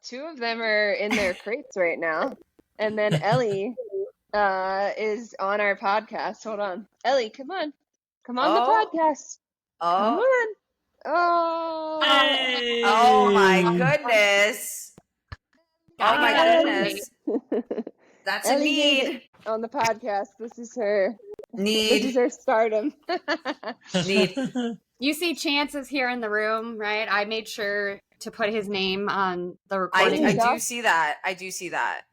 two of them are in their crates right now. And then Ellie is on our podcast. Hold on. Ellie, come on. Come on the podcast. Come on. Oh. Hey. Oh my goodness. Oh my goodness. That's a need. On the podcast. This is her. Need. This is her stardom. Need. You see Chance is here in the room, right? I made sure to put his name on the recording. I do see that. I do see that.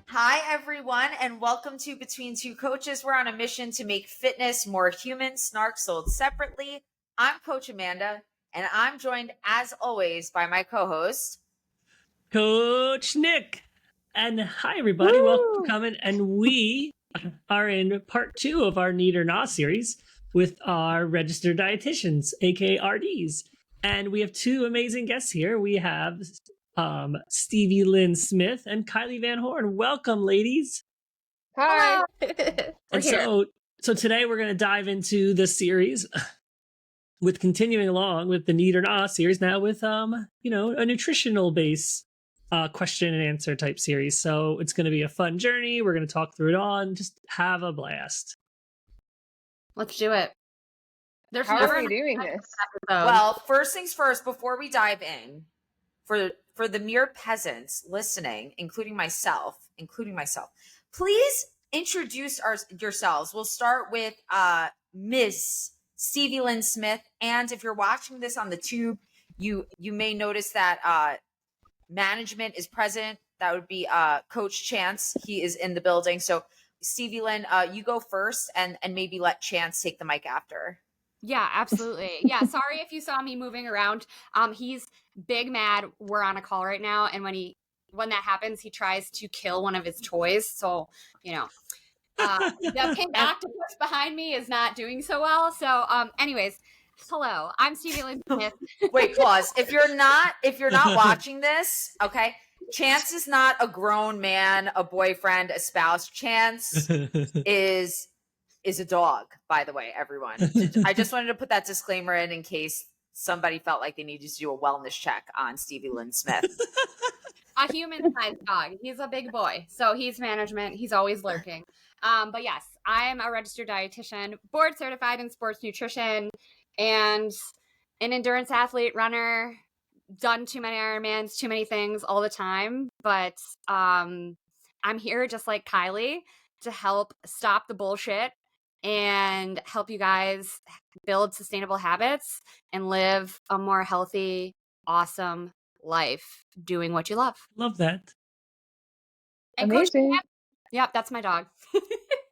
Hi, everyone, and welcome to Between Two Coaches. We're on a mission to make fitness more human, snark sold separately. I'm Coach Amanda, and I'm joined, as always, by my co-host, Coach Nick. And hi, everybody. Woo! Welcome for coming. And we are in part 2 of our Need or Not series with our registered dietitians, aka RDs. And we have 2 amazing guests here. We have Stevie Lynn Smith and Kylee Van Horn. Welcome, ladies. Hi. And so today we're going to dive into the series with continuing along with the Need or Not series now with a nutritional base question and answer type series. So it's going to be a fun journey. We're going to talk through it all and just have a blast. Let's do it. How are we doing this? Well, first things first, before we dive in, for the mere peasants listening, including myself, please introduce yourselves. We'll start with Ms. Stevie Lynn Smith. And if you're watching this on the tube, you may notice that management is present. That would be Coach Chance. He is in the building. So Stevie Lynn, you go first and maybe let Chance take the mic after. Yeah, absolutely. Yeah, sorry if you saw me moving around. He's big mad. We're on a call right now, and when that happens, he tries to kill one of his toys. So, the pink octopus behind me is not doing so well. So, anyways, hello, I'm Stevie Lynn Smith. Wait, pause. If you're not watching this, okay, Chance is not a grown man, a boyfriend, a spouse. Chance is a dog, by the way, everyone. I just wanted to put that disclaimer in case somebody felt like they needed to do a wellness check on Stevie Lynn Smith. A human-sized dog. He's a big boy, so he's management. He's always lurking. But yes, I'm a registered dietitian, board certified in sports nutrition, and an endurance athlete, runner, done too many Ironmans, too many things all the time. But I'm here just like Kylee to help stop the bullshit and help you guys build sustainable habits and live a more healthy, awesome life doing what you love. Love that. And Amazing. Yep, that's my dog.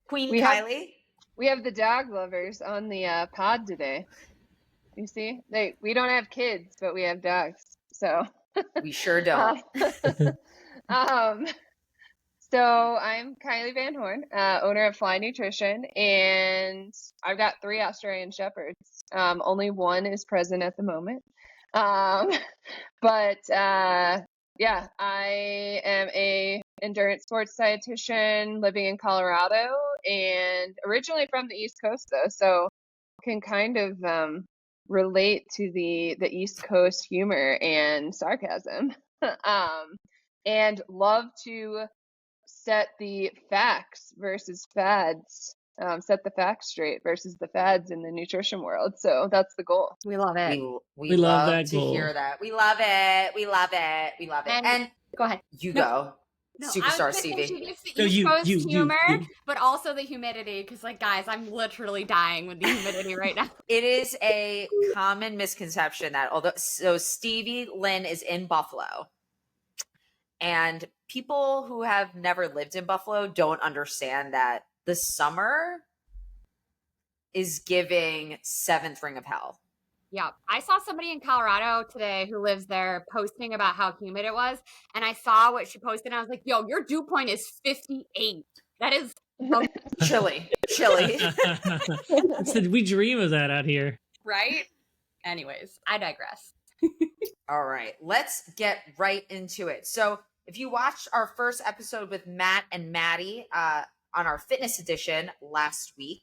Queen Kylee. We have the dog lovers on the pod today. You see? We don't have kids, but we have dogs. So we sure don't. So I'm Kylee Van Horn, owner of Fly Nutrition, and I've got 3 Australian Shepherds. Only one is present at the moment. But yeah, I am a endurance sports dietitian living in Colorado and originally from the East Coast though, so can kind of relate to the East Coast humor and sarcasm. And love to set the facts versus fads, set the facts straight versus the fads in the nutrition world. So that's the goal. We love it. We love that to goal. Hear that. We love it. We love it. We love it. And go ahead. You go. No, Superstar Stevie. The East Coast humor, but also the humidity. Because, guys, I'm literally dying with the humidity right now. It is a common misconception that so Stevie Lynn is in Buffalo. And people who have never lived in Buffalo don't understand that the summer is giving 7th ring of hell. Yeah. I saw somebody in Colorado today who lives there posting about how humid it was. And I saw what she posted and I was like, yo, your dew point is 58. That is chilly. We dream of that out here. Right? Anyways, I digress. All right, let's get right into it. So if you watched our first episode with Matt and Maddie on our fitness edition last week,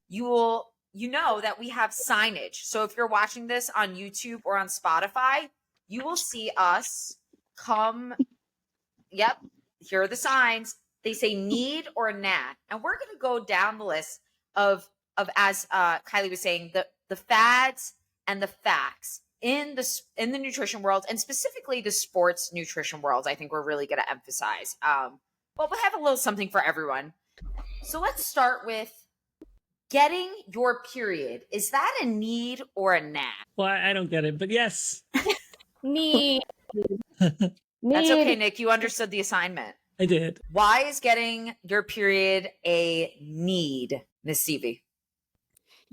you know that we have signage. So if you're watching this on YouTube or on Spotify, you will see us come. Yep, here are the signs. They say need or nat, and we're going to go down the list of as Kylee was saying, the fads and the facts in the nutrition world, and specifically the sports nutrition world. I think we're really going to emphasize. But we'll have a little something for everyone. So let's start with getting your period. Is that a need or a nat? Well, I don't get it, but yes. Need. That's okay, Nick. You understood the assignment. I did. Why is getting your period a need, Miss Stevie?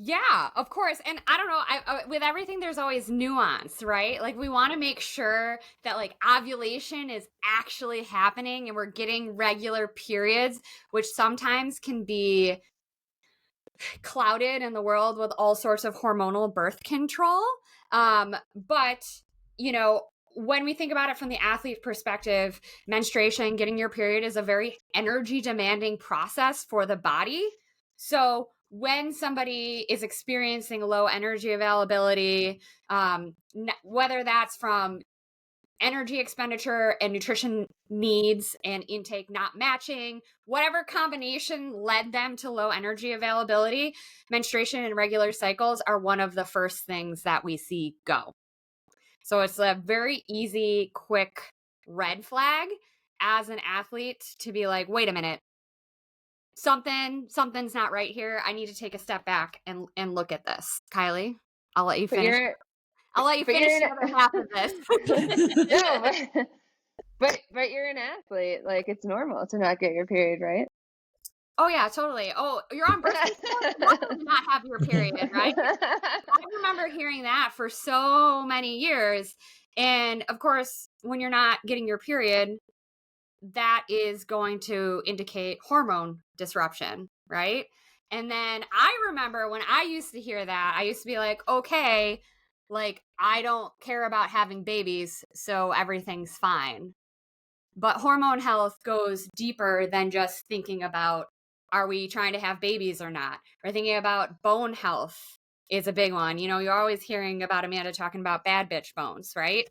Yeah, of course. And I don't know, with everything, there's always nuance, right? Like we want to make sure that like ovulation is actually happening and we're getting regular periods, which sometimes can be clouded in the world with all sorts of hormonal birth control. But, you know, when we think about it from the athlete perspective, menstruation, getting your period is a very energy demanding process for the body. So when somebody is experiencing low energy availability, whether that's from energy expenditure and nutrition needs and intake not matching, whatever combination led them to low energy availability, menstruation and regular cycles are one of the first things that we see go. So it's a very easy, quick red flag as an athlete to be like, wait a minute, something's not right here. I need to take a step back and look at this. Kylee, I'll let you finish. I'll let you finish the other half of this. No, but you're an athlete. Like it's normal to not get your period, right? Oh yeah, totally. Oh, you're on birth control, you also do not have your period, right? I remember hearing that for so many years. And of course, when you're not getting your period, that is going to indicate hormone disruption, right? And then I remember when I used to hear that, I used to be like, okay, like I don't care about having babies, so everything's fine. But hormone health goes deeper than just thinking about, are we trying to have babies or not? Or thinking about bone health is a big one. You know, you're always hearing about Amanda talking about bad bitch bones, right?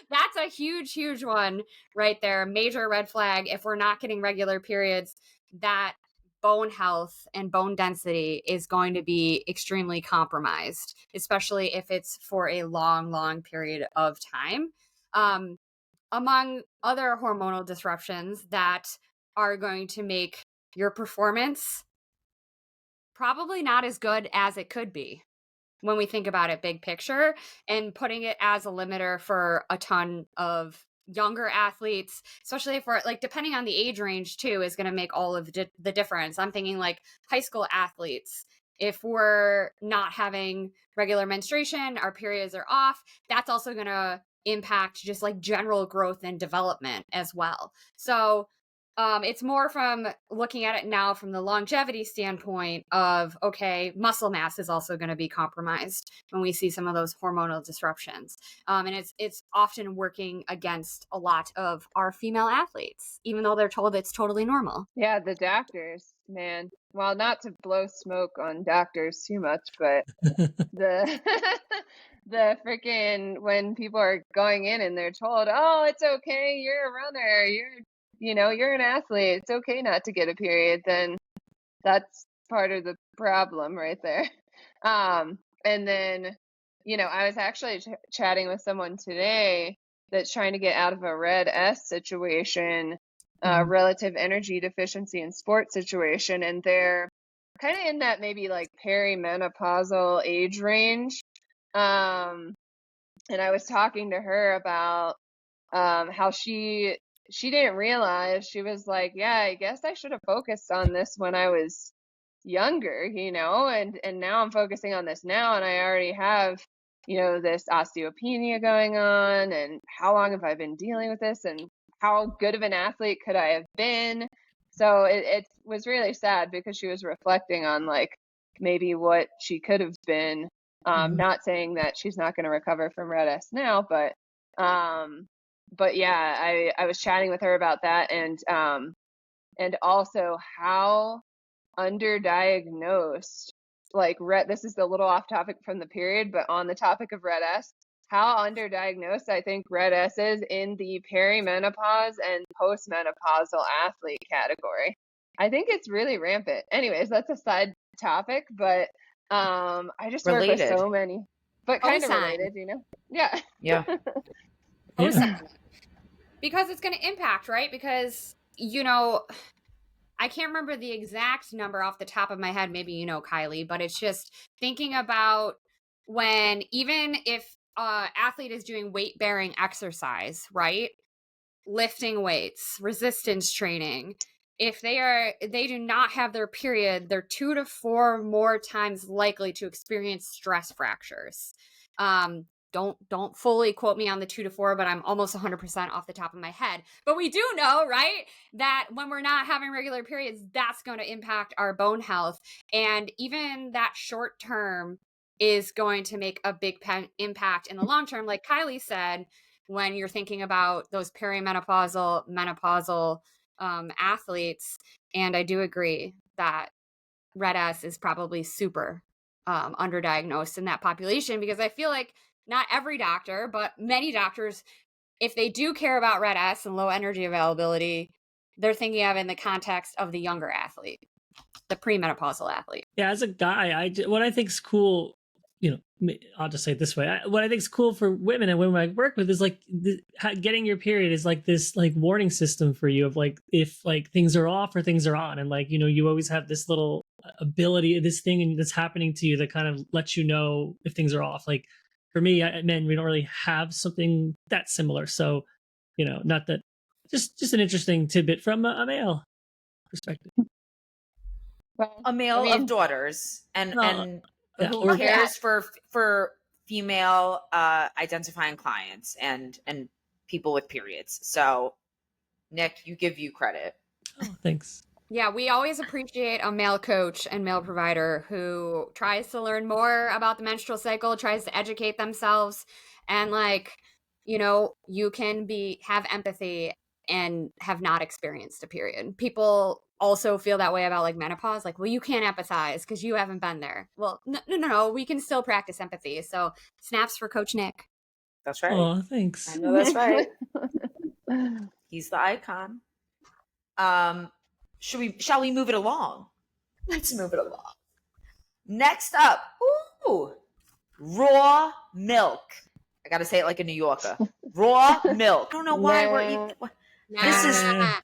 That's a huge, huge one right there. Major red flag. If we're not getting regular periods, that bone health and bone density is going to be extremely compromised, especially if it's for a long, long period of time. Among other hormonal disruptions that are going to make your performance probably not as good as it could be when we think about it big picture, and putting it as a limiter for a ton of younger athletes, especially if we're like, depending on the age range too, is going to make all of the difference. I'm thinking like high school athletes. If we're not having regular menstruation, our periods are off, that's also going to impact just like general growth and development as well. So it's more from looking at it now from the longevity standpoint of, okay, muscle mass is also going to be compromised when we see some of those hormonal disruptions. And it's often working against a lot of our female athletes, even though they're told it's totally normal. Yeah, the doctors, man. Well, not to blow smoke on doctors too much, but the the freaking, when people are going in and they're told, oh, it's okay, you're a runner, you're an athlete, it's okay not to get a period, then that's part of the problem right there. And then, I was actually chatting with someone today that's trying to get out of a red S situation, relative energy deficiency in sports situation, and they're kind of in that maybe like perimenopausal age range. And I was talking to her about how she didn't realize, she was like, yeah, I guess I should have focused on this when I was younger, and now I'm focusing on this now, and I already have, this osteopenia going on, and how long have I been dealing with this, and how good of an athlete could I have been? So it was really sad because she was reflecting on like maybe what she could have been. Not saying that she's not going to recover from Red S now, but yeah, I was chatting with her about that, and also how underdiagnosed, like this is a little off topic from the period, but on the topic of Red S, how underdiagnosed I think Red S is in the perimenopause and postmenopausal athlete category. I think it's really rampant. Anyways, that's a side topic, but I just work with so many, but kind of related, you know? Yeah. Yeah. Because it's going to impact, right? Because, you know, I can't remember the exact number off the top of my head. Maybe you know, Kylee, but it's just thinking about when, even if athlete is doing weight-bearing exercise, right? Lifting weights, resistance training. If they do not have their period, they're 2 to 4 more times likely to experience stress fractures. Don't fully quote me on the 2 to 4, but I'm almost 100% off the top of my head. But we do know, right, that when we're not having regular periods, that's going to impact our bone health. And even that short term is going to make a big impact in the long term. Like Kylee said, when you're thinking about those perimenopausal, menopausal athletes. And I do agree that Red S is probably super underdiagnosed in that population, because I feel like not every doctor, but many doctors, if they do care about Red S and low energy availability, they're thinking of it in the context of the younger athlete, the premenopausal athlete. Yeah, as a guy, what I think is cool, you know, I'll just say it this way. What I think is cool for women and women I work with is like getting your period is like this like warning system for you of like if like things are off or things are on, and like, you know, you always have this little ability, this thing that's happening to you that kind of lets you know if things are off. Like for me, men, we don't really have something that similar. So, you know, not that, just an interesting tidbit from a male perspective. Well, A male of daughters, and who cares for female identifying clients and people with periods. So, Nick, you give you credit. Oh, thanks. Yeah, we always appreciate a male coach and male provider who tries to learn more about the menstrual cycle, tries to educate themselves, and like, you know, you can have empathy and have not experienced a period. People also feel that way about like menopause, like, well, you can't empathize because you haven't been there. Well, no, we can still practice empathy. So snaps for Coach Nick. That's right. Oh, thanks. I know that's right. He's the icon. Shall we move it along? Let's move it along. Next up, raw milk. I gotta say it like a New Yorker. Raw milk. I don't know why we're eating.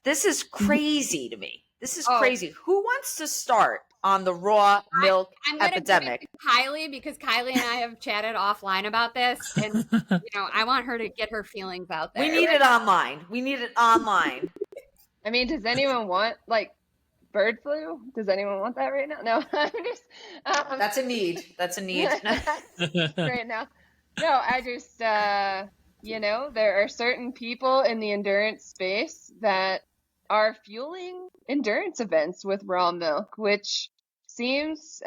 This is crazy to me. This is crazy. Who wants to start on the raw milk epidemic? Kylee, because Kylee and I have chatted offline about this, and you know, I want her to get her feelings out there. We need it online. I mean, does anyone want like bird flu? Does anyone want that right now? No, I'm just. That's a need. Right now. No, I just, you know, there are certain people in the endurance space that are fueling endurance events with raw milk, which seems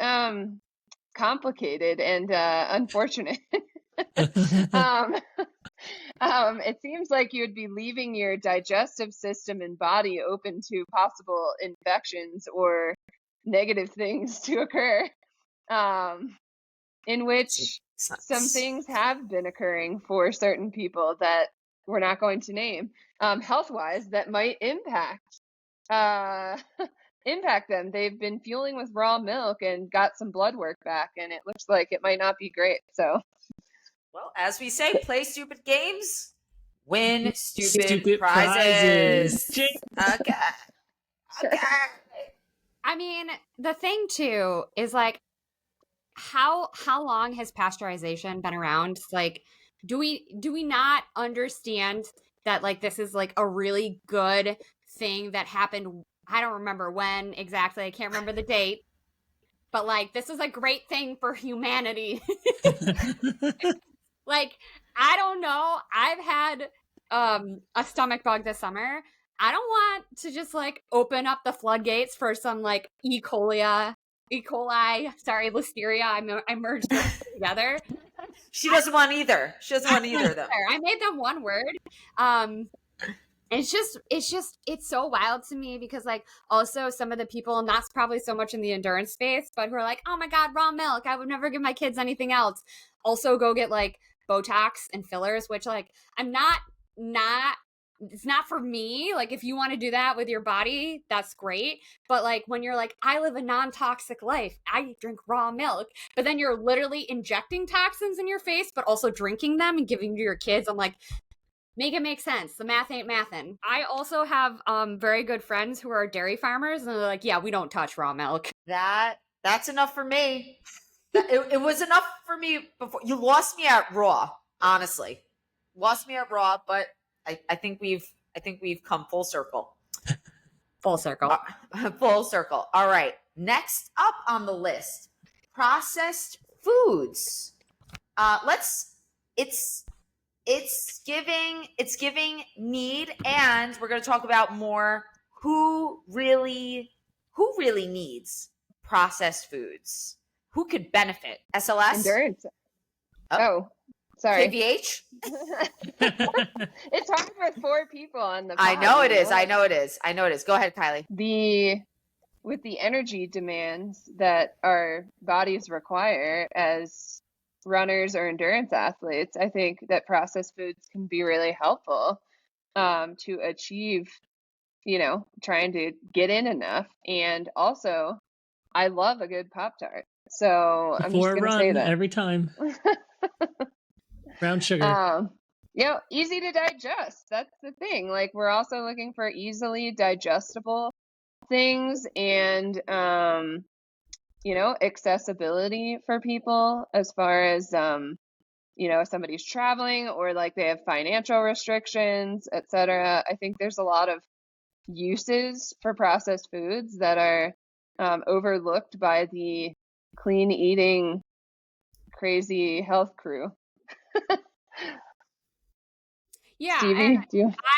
complicated and unfortunate. It seems like you would be leaving your digestive system and body open to possible infections or negative things to occur, in which some things have been occurring for certain people that we're not going to name, health-wise, that might impact them. They've been fueling with raw milk and got some blood work back, and it looks like it might not be great. So, well, as we say, play stupid games, win stupid prizes. Okay. I mean, the thing too is like, how long has pasteurization been around? Like, do we not understand that like this is like a really good thing that happened? I don't remember when exactly. I can't remember the date. But like, this is a great thing for humanity. Like, I don't know. I've had a stomach bug this summer. I don't want to just like open up the floodgates for some like E. coli E. coli, sorry, listeria. I merged those together. She doesn't want either. She doesn't want either, though. I made them one word. It's so wild to me because like also some of the people, not probably so much in the endurance space, but who are like, oh my God, raw milk. I would never give my kids anything else. Also go get like Botox and fillers, which like I'm not it's not for me. Like if you want to do that with your body, that's great. But like when you're like, I live a non-toxic life, I drink raw milk, but then you're literally injecting toxins in your face, but also drinking them and giving to your kids. I'm like, make it make sense. The math ain't mathin'. I also have very good friends who are dairy farmers, and they're like, yeah, we don't touch raw milk. That's enough for me. It was enough for me before. You lost me at raw, honestly. Lost me at raw, but I think we've come full circle. Full circle. Full circle. All right. Next up on the list, processed foods. It's giving need, and we're going to talk about more who really needs processed foods. Who could benefit? SLS? Endurance. Oh, sorry. KVH? It's hard with 4 people on the pod. I know it is. I know it is. Go ahead, Kylie. With the energy demands that our bodies require as runners or endurance athletes, I think that processed foods can be really helpful to achieve, trying to get in enough. And also, I love a good Pop-Tart. So I'm just going to say that. Every time. Brown sugar. Easy to digest. That's the thing. Like we're also looking for easily digestible things and, accessibility for people as far as, if somebody's traveling or like they have financial restrictions, etc. I think there's a lot of uses for processed foods that are overlooked by the clean eating crazy health crew. Yeah, Stevie,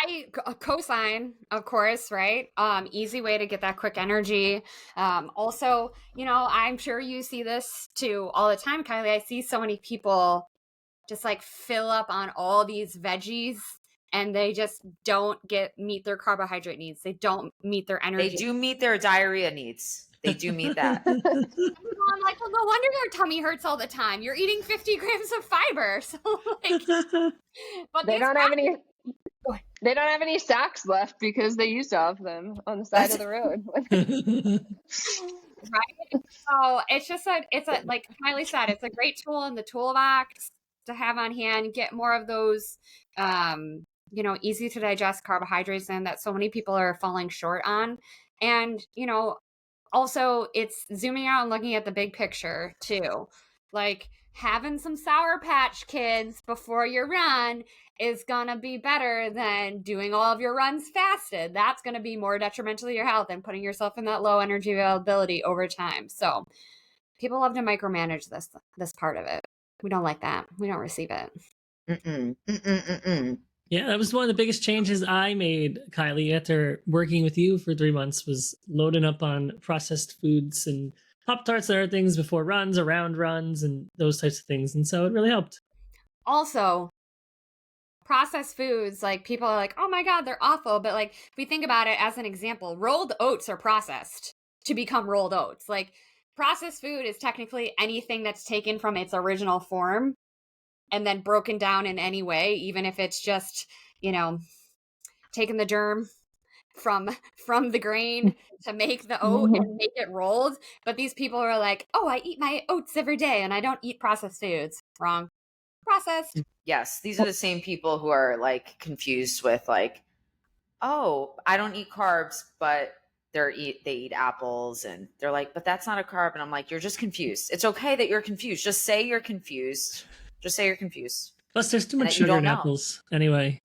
I co-sign, of course, right? Easy way to get that quick energy. Also, I'm sure you see this too all the time, Kylie. I see so many people just like fill up on all these veggies and they just don't meet their carbohydrate needs. They don't meet their energy. They do meet their diarrhea needs. They do meet that. I'm like, well, no wonder your tummy hurts all the time. You're eating 50 grams of fiber. So like, but they don't have any sacks left because they used all of them on the side of the road. Right. So it's just like Kylie said, it's a great tool in the toolbox to have on hand. Get more of those, easy to digest carbohydrates in that so many people are falling short on. And, also it's zooming out and looking at the big picture too. Like having some Sour Patch Kids before your run is going to be better than doing all of your runs fasted. That's going to be more detrimental to your health and putting yourself in that low energy availability over time. So people love to micromanage this part of it. We don't like that. We don't receive it. Yeah, that was one of the biggest changes I made, Kylie, after working with you for 3 months, was loading up on processed foods and Pop-Tarts and other things before runs, around runs, and those types of things. And so it really helped. Also, processed foods, like people are like, oh my God, they're awful. But like, if we think about it as an example, rolled oats are processed to become rolled oats. Like processed food is technically anything that's taken from its original form and then broken down in any way, even if it's just, taking the germ from the grain to make the oat and make it rolled. But these people are like, oh, I eat my oats every day and I don't eat processed foods. Wrong. Processed. Yes. These are the same people who are like confused with like, oh, I don't eat carbs, but they eat apples, and they're like, but that's not a carb. And I'm like, you're just confused. It's okay that you're confused. Just say you're confused. Just say you're confused. Plus, there's too much sugar in apples. Anyway,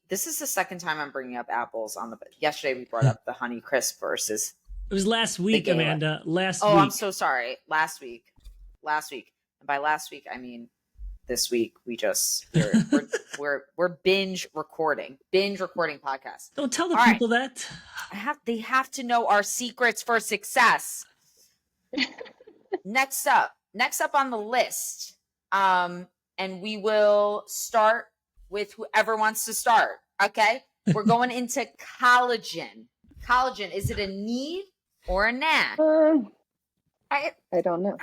this is the second time I'm bringing up apples on the. Yesterday we brought up the Honey Crisp versus. It was last week, Amanda. Last week. Oh, I'm so sorry. Last week, and by last week I mean this week. We're binge recording podcasts. Don't tell the people that. They have to know our secrets for success. Next up on the list, and we will start with whoever wants to start. Okay, we're going into collagen. Collagen, is it a need or a nah? I don't know.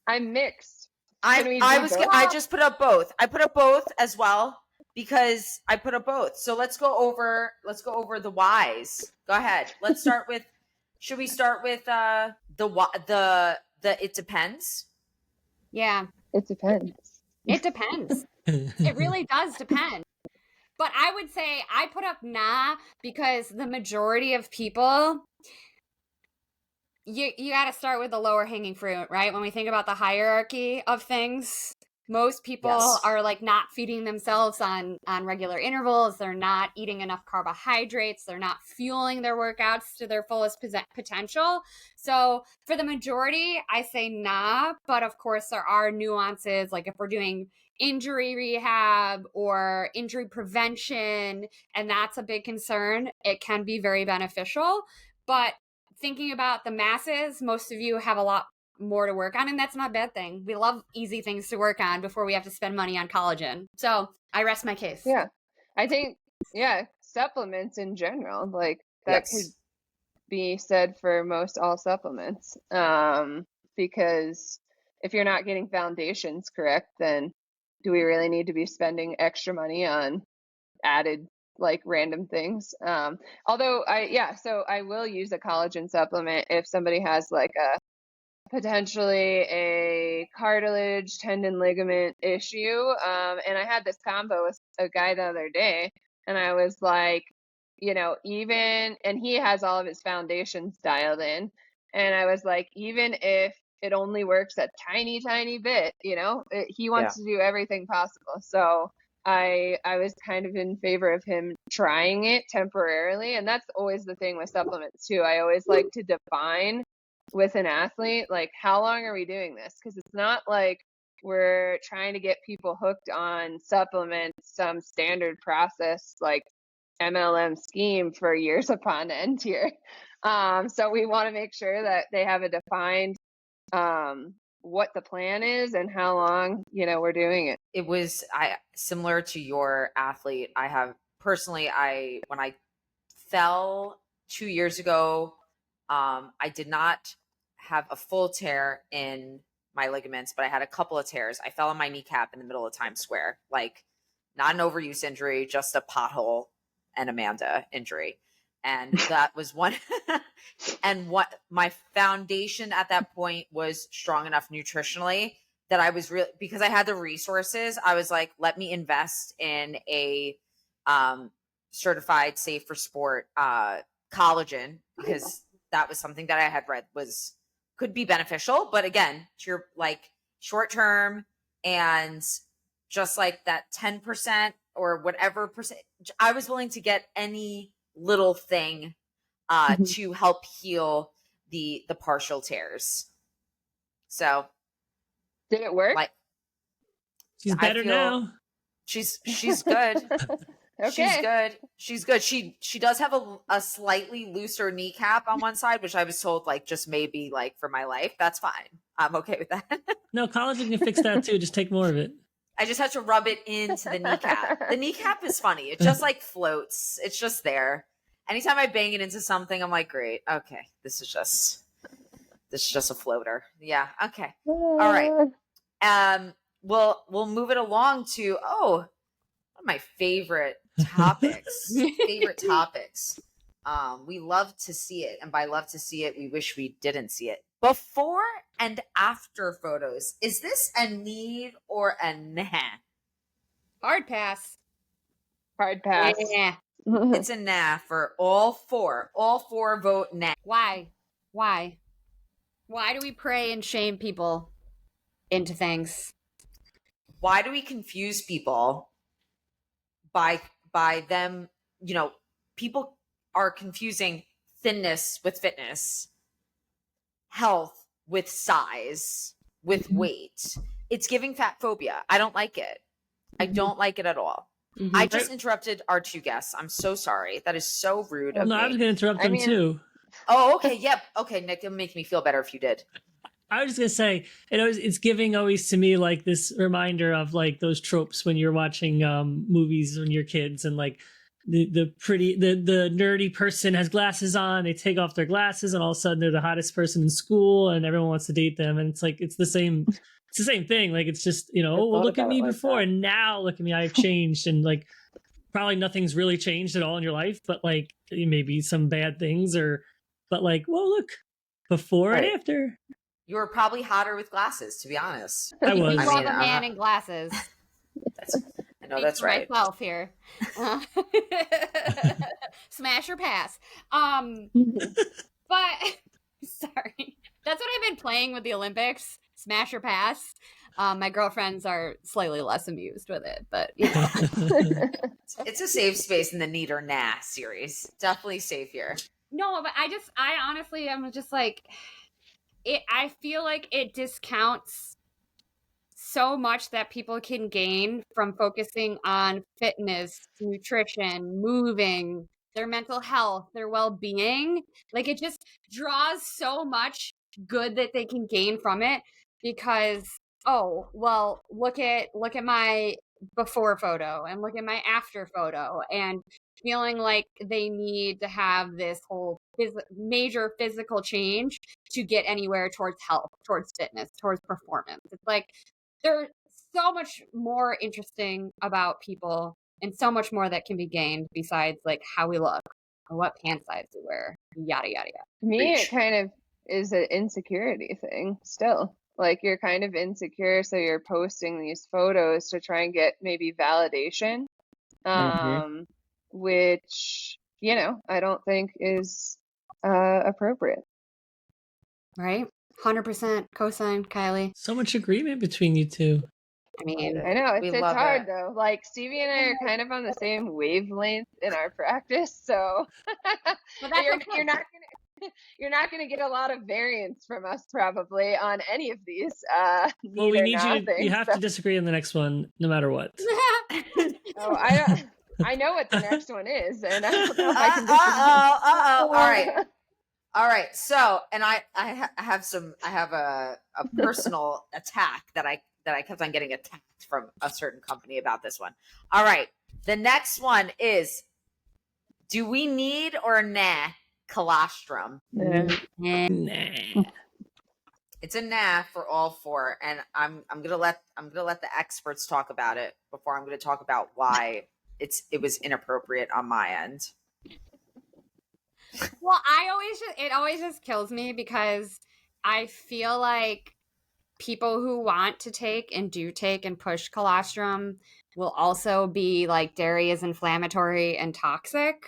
I'm mixed. I just put up both. I put up both as well because I put up both. So let's go over the whys. Go ahead. Let's start with. Should we start with the it depends? Yeah. It depends. It depends. It really does depend. But I would say I put up nah because the majority of people, you got to start with the lower hanging fruit, right? When we think about the hierarchy of things, most people are like not feeding themselves on regular intervals. They're not eating enough carbohydrates. They're not fueling their workouts to their fullest potential. So for the majority, I say nah, but of course there are nuances. Like if we're doing injury rehab or injury prevention, and that's a big concern, it can be very beneficial. But thinking about the masses, most of you have a lot more to work on, and that's not a bad thing. We love easy things to work on before we have to spend money on collagen. So I rest my case. Yeah. I think, supplements in general, like that could be said for most all supplements. Because if you're not getting foundations correct, then do we really need to be spending extra money on added like random things? Although I will use a collagen supplement if somebody has like potentially a cartilage, tendon, ligament issue. And I had this combo with a guy the other day, and I was like, and he has all of his foundations dialed in. And I was like, even if it only works a tiny, tiny bit, he wants to do everything possible. So I was kind of in favor of him trying it temporarily. And that's always the thing with supplements too. I always like to define with an athlete, like, how long are we doing this? Because it's not like we're trying to get people hooked on supplements, some standard process like MLM scheme for years upon end here. So we want to make sure that they have a defined what the plan is and how long we're doing it. It was similar to your athlete. When I fell 2 years ago, I did not have a full tear in my ligaments, but I had a couple of tears. I fell on my kneecap in the middle of Times Square, like not an overuse injury, just a pothole and Amanda injury. And that was one. And what my foundation at that point was strong enough nutritionally that I was really, because I had the resources, I was like, let me invest in a certified safe for sport collagen, because that was something that I had read could be beneficial. But again, to your like short term, and just like that 10% or whatever percent, I was willing to get any little thing to help heal the partial tears. So did it work? Like, she's better now. She's good. Okay. She's good. She does have a slightly looser kneecap on one side, which I was told like just maybe like for my life. That's fine. I'm okay with that. No, collagen can fix that too. Just take more of it. I just have to rub it into the kneecap. The kneecap is funny. It just like floats. It's just there. Anytime I bang it into something, I'm like, great. Okay. This is just a floater. Yeah. Okay. All right. We'll move it along to, one of my favorite topics. We love to see it. And by love to see it, we wish we didn't see it. Before and after photos. Is this a need or a nah? Hard pass. Hard pass. Yeah. It's a nah for all four. All four vote nah. Why do we pray and shame people into things? Why do we confuse people by them? People are confusing thinness with fitness, health with size, with weight. It's giving fat phobia. I don't like it. I don't like it at all. I just interrupted our two guests. I'm so sorry. That is so rude of me. I was going to interrupt them too. Oh, okay. Yep. Okay, Nick, it'll make me feel better if you did. I was just gonna say, it's giving always to me like this reminder of like those tropes when you're watching movies when you're kids, and like the nerdy person has glasses on, they take off their glasses, and all of a sudden they're the hottest person in school, and everyone wants to date them, and it's like it's the same thing. Like it's just oh, well, look at me before, and now look at me, I've changed, and like probably nothing's really changed at all in your life, but like maybe some bad things, but like, well, look, before and after. You were probably hotter with glasses, to be honest. I was. You love a man in glasses. I know that's right. Myself here. Smash or pass. But sorry, that's what I've been playing with the Olympics. Smash or pass. My girlfriends are slightly less amused with it, but you know. It's a safe space in the need or nah series. Definitely safe here. No, but I honestly, I'm just like, I feel like it discounts so much that people can gain from focusing on fitness, nutrition, moving, their mental health, their well-being. Like it just draws so much good that they can gain from it because, oh, well, look at my before photo and look at my after photo, and feeling like they need to have this whole major physical change to get anywhere towards health, towards fitness, towards performance. It's like there's so much more interesting about people and so much more that can be gained besides like how we look or what pant size we wear, yada, yada, yada. To me, it kind of is an insecurity thing still. Like you're kind of insecure, so you're posting these photos to try and get maybe validation, which, I don't think is appropriate. Right? 100% cosign, Kylee. So much agreement between you two. I mean, I know it's hard though. Like Stevie and I are kind of on the same wavelength in our practice, so you're not gonna get a lot of variance from us probably on any of these. Well, we need you have to disagree on the next one, no matter what. Oh, I know what the next one is, and I don't know if I can disagree. All right. So, and I have a personal attack that I kept on getting attacked from a certain company about this one. All right. The next one is, do we need or nah colostrum? Nah. It's a nah for all four, and I'm gonna let the experts talk about it before I'm gonna talk about why it was inappropriate on my end. Well, it always just kills me because I feel like people who want to take and do take and push colostrum will also be like dairy is inflammatory and toxic.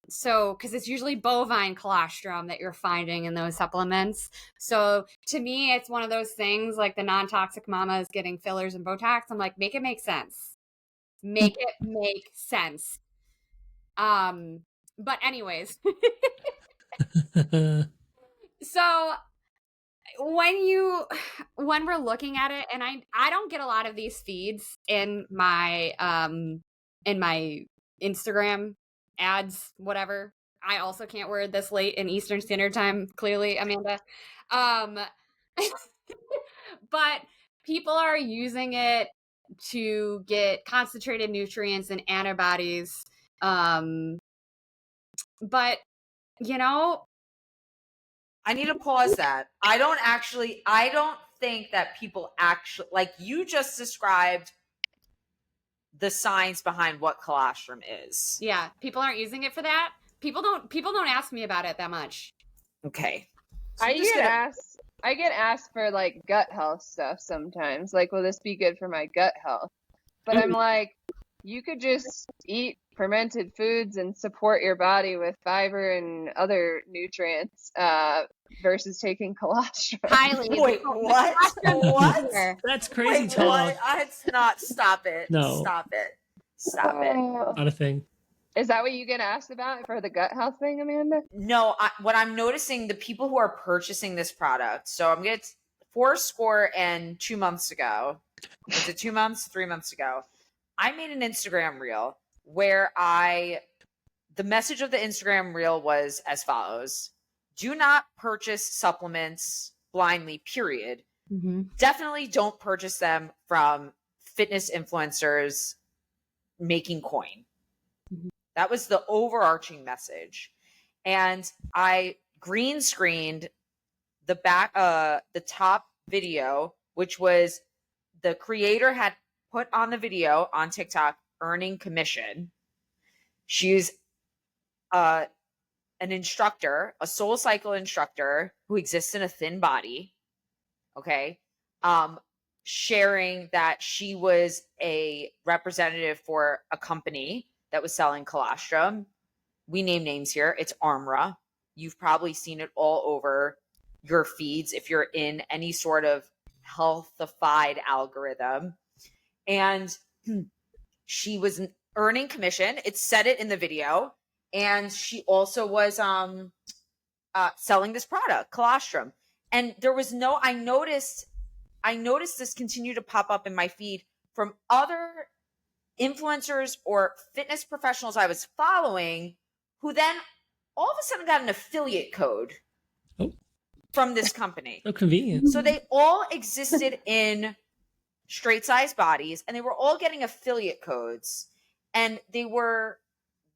So because it's usually bovine colostrum that you're finding in those supplements. So to me, it's one of those things like the non-toxic mamas getting fillers and Botox. I'm like, make it make sense. Make it make sense. But anyways, so when we're looking at it, and I don't get a lot of these feeds in my Instagram ads, whatever. I also can't wear this late in Eastern Standard Time, clearly, Amanda. But people are using it to get concentrated nutrients and antibodies. But I need to pause that. I don't think that people actually, like you just described the science behind what colostrum is. Yeah, people aren't using it for that. People don't ask me about it that much. Okay. So I get asked for like gut health stuff sometimes. Like, will this be good for my gut health? But I'm like, you could just eat fermented foods and support your body with fiber and other nutrients versus taking colostrum. Kylee, wait, what? What? That's crazy wait, talk. What? It's not. Stop it. No. Stop it. Stop it. Not a thing. Is that what you get asked about for the gut health thing, Amanda? No, what I'm noticing, the people who are purchasing this product, so I'm going to 4 months ago, was it 2 months, 3 months ago, I made an Instagram reel where I the message of the Instagram reel was as follows: do not purchase supplements blindly, period. Definitely don't purchase them from fitness influencers making coin. That was the overarching message. And I green screened the top video, which was the creator had put on the video on TikTok earning commission. She's an instructor, a Soul Cycle instructor who exists in a thin body. Okay. Sharing that she was a representative for a company that was selling colostrum. We name names here. It's Armra. You've probably seen it all over your feeds if you're in any sort of healthified algorithm. And she was earning commission. It said it in the video. And she also was selling this product, colostrum. And there was no, I noticed this continue to pop up in my feed from other influencers or fitness professionals I was following, who then all of a sudden got an affiliate code from this company. So convenient. So they all existed in straight size bodies, and they were all getting affiliate codes. And they were,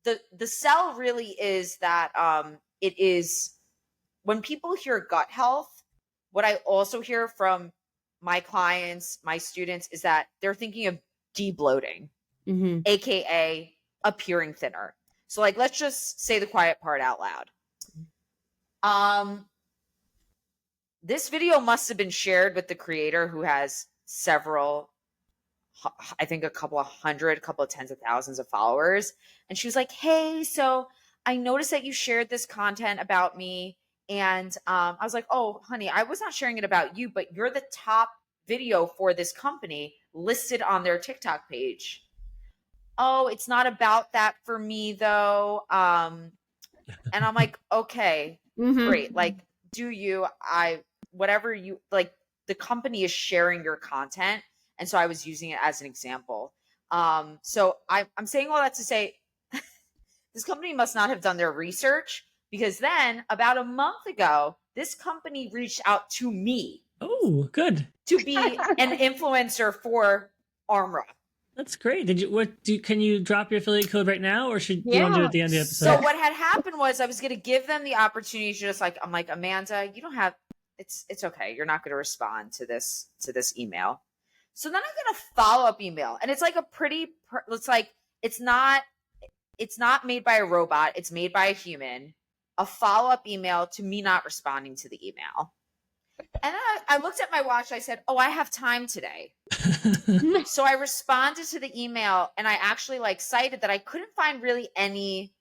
the sell really is that it is, when people hear gut health, what I also hear from my clients, my students, is that they're thinking of de-bloating, AKA appearing thinner. So like, let's just say the quiet part out loud. This video must have been shared with the creator, who has several, I think a couple of tens of thousands of followers. And she was like, hey, so I noticed that you shared this content about me. And I was like, oh, honey, I was not sharing it about you, but you're the top video for this company listed on their TikTok page. Oh, it's not about that for me though. And I'm like, okay, great. Like, do you, whatever you like, the company is sharing your content. And so I was using it as an example. So I'm saying all that to say, this company must not have done their research, because then about a month ago, this company reached out to me. Oh, good. To be an influencer for Armra. That's great. Can you drop your affiliate code right now, or should you want to do it at the end of the episode? So what had happened was I was going to give them the opportunity to just like, I'm like, Amanda, you don't have, it's okay. You're not going to respond to this email. So then I get a follow-up email, and it's like it's not made by a robot. It's made by a human. A follow-up email to me not responding to the email. And then I looked at my watch. I said, oh, I have time today. So I responded to the email, and I actually cited that I couldn't find really any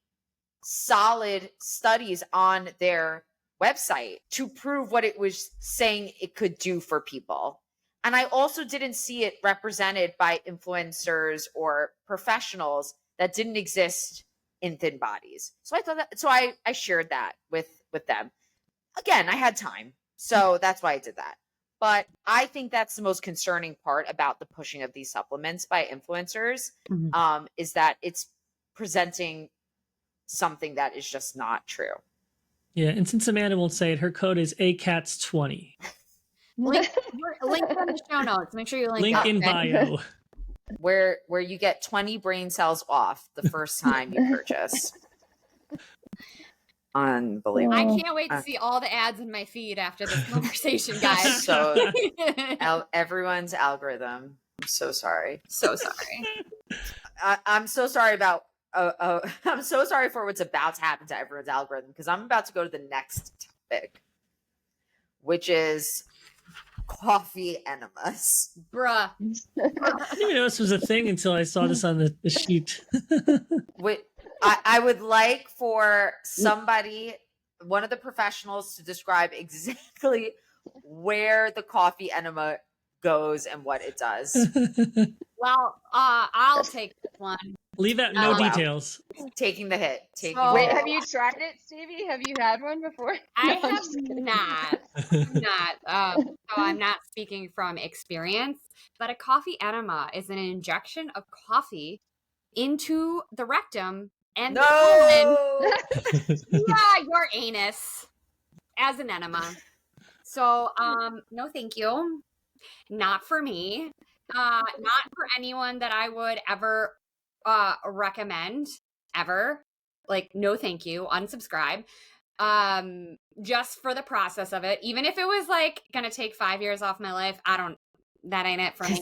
solid studies on their website to prove what it was saying it could do for people. And I also didn't see it represented by influencers or professionals that didn't exist in thin bodies. So I thought that, so I shared that with them. Again, I had time. So that's why I did that. But I think that's the most concerning part about the pushing of these supplements by influencers, is that it's presenting something that is just not true. Yeah. And since Amanda won't say it, her code is ACATS20. Link in the show notes. Make sure you link in bio. Where you get 20 brain cells off the first time you purchase. Unbelievable. I can't wait to see all the ads in my feed after this conversation, guys. So everyone's algorithm. I'm so sorry. So sorry. I'm so sorry about I'm so sorry for what's about to happen to everyone's algorithm, because I'm about to go to the next topic, which is coffee enemas. Bruh. I didn't even know this was a thing until I saw this on the sheet. I would like for somebody, one of the professionals, to describe exactly where the coffee enema goes and what it does. Well, I'll take this one. Leave out no details. Taking the hit. Wait, have you tried it, Stevie? Have you had one before? I have not. So I'm not speaking from experience, but a coffee enema is an injection of coffee into the rectum and No. yeah, your anus as an enema. So, no, thank you. Not for me. Not for anyone that I would ever recommend ever. Like, no, thank you. Unsubscribe. Just for the process of it. Even if it was like gonna take 5 years off my life, that ain't it for me.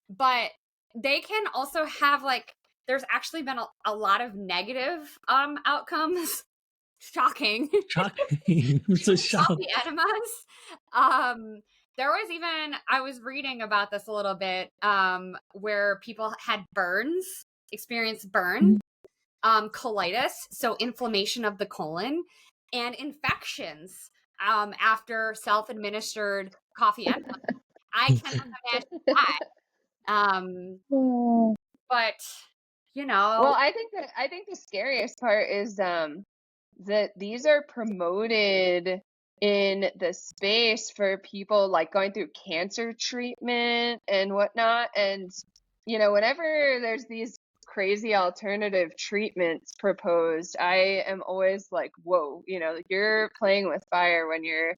But they can also have like, there's actually been a lot of negative outcomes. Shocking. I'm so shocked. The enemas. There was even, I was reading about this a little bit, where people had experienced burns, colitis, so inflammation of the colon, and infections after self-administered coffee enemas. I cannot imagine that. But Well, I think the scariest part is that these are promoted in the space for people like going through cancer treatment and whatnot. And, whenever there's these crazy alternative treatments proposed, I am always like, whoa, you're playing with fire when you're,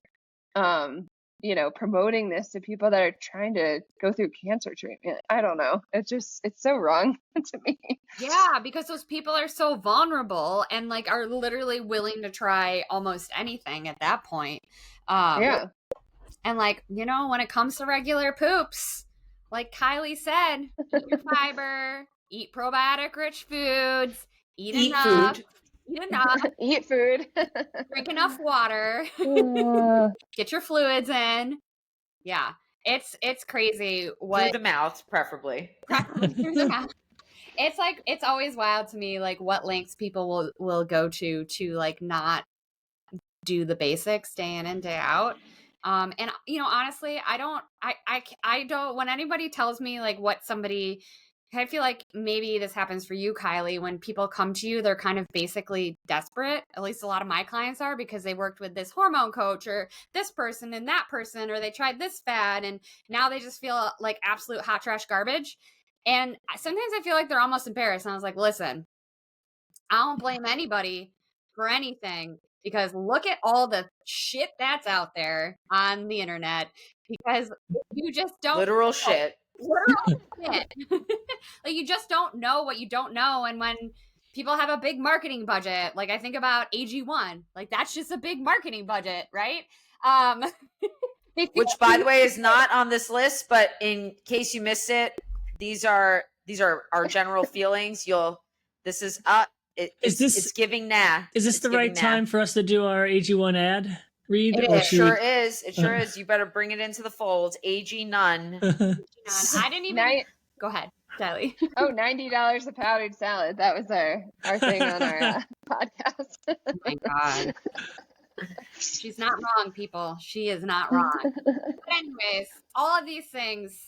promoting this to people that are trying to go through cancer treatment. I don't know. It's so wrong to me. Yeah, because those people are so vulnerable and like are literally willing to try almost anything at that point. Yeah. And like, when it comes to regular poops, like Kylee said, eat your fiber, eat probiotic rich foods, eat enough. Eat food. Drink enough water. Get your fluids in. Yeah. It's crazy what through the mouth, preferably. Through the mouth. It's like, it's always wild to me, like what lengths people will go to like not do the basics day in and day out. And honestly, I don't, when anybody tells me like what somebody, I feel like maybe this happens for you, Kylee, when people come to you, they're kind of basically desperate. At least a lot of my clients are, because they worked with this hormone coach or this person and that person, or they tried this fad and now they just feel like absolute hot trash garbage. And sometimes I feel like they're almost embarrassed. And I was like, listen, I don't blame anybody for anything, because look at all the shit that's out there on the internet, because you just don't literal shit. Like, you just don't know what you don't know. And when people have a big marketing budget, like I think about AG1, like that's just a big marketing budget, right? Which, by the way, is not on this list, but in case you missed it, these are our general feelings. It's giving nah. Is this the right time for us to do our AG1 ad read? It sure is. It sure is. You better bring it into the fold. AG none. I didn't even. Go ahead, Kylee. Oh, $90 a powdered salad. That was our thing on our podcast. Oh my God. She's not wrong, people. She is not wrong. But anyways, all of these things,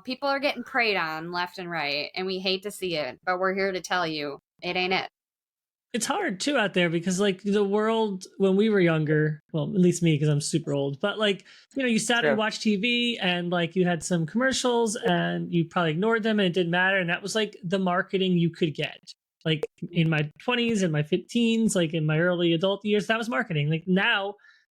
people are getting preyed on left and right, and we hate to see it, but we're here to tell you it ain't it. It's hard too out there, because like the world when we were younger, well, at least me, because I'm super old, but like, you sat and watched TV and like you had some commercials and you probably ignored them and it didn't matter. And that was like the marketing you could get. Like in my 20s and my 15s, like in my early adult years, that was marketing. Like now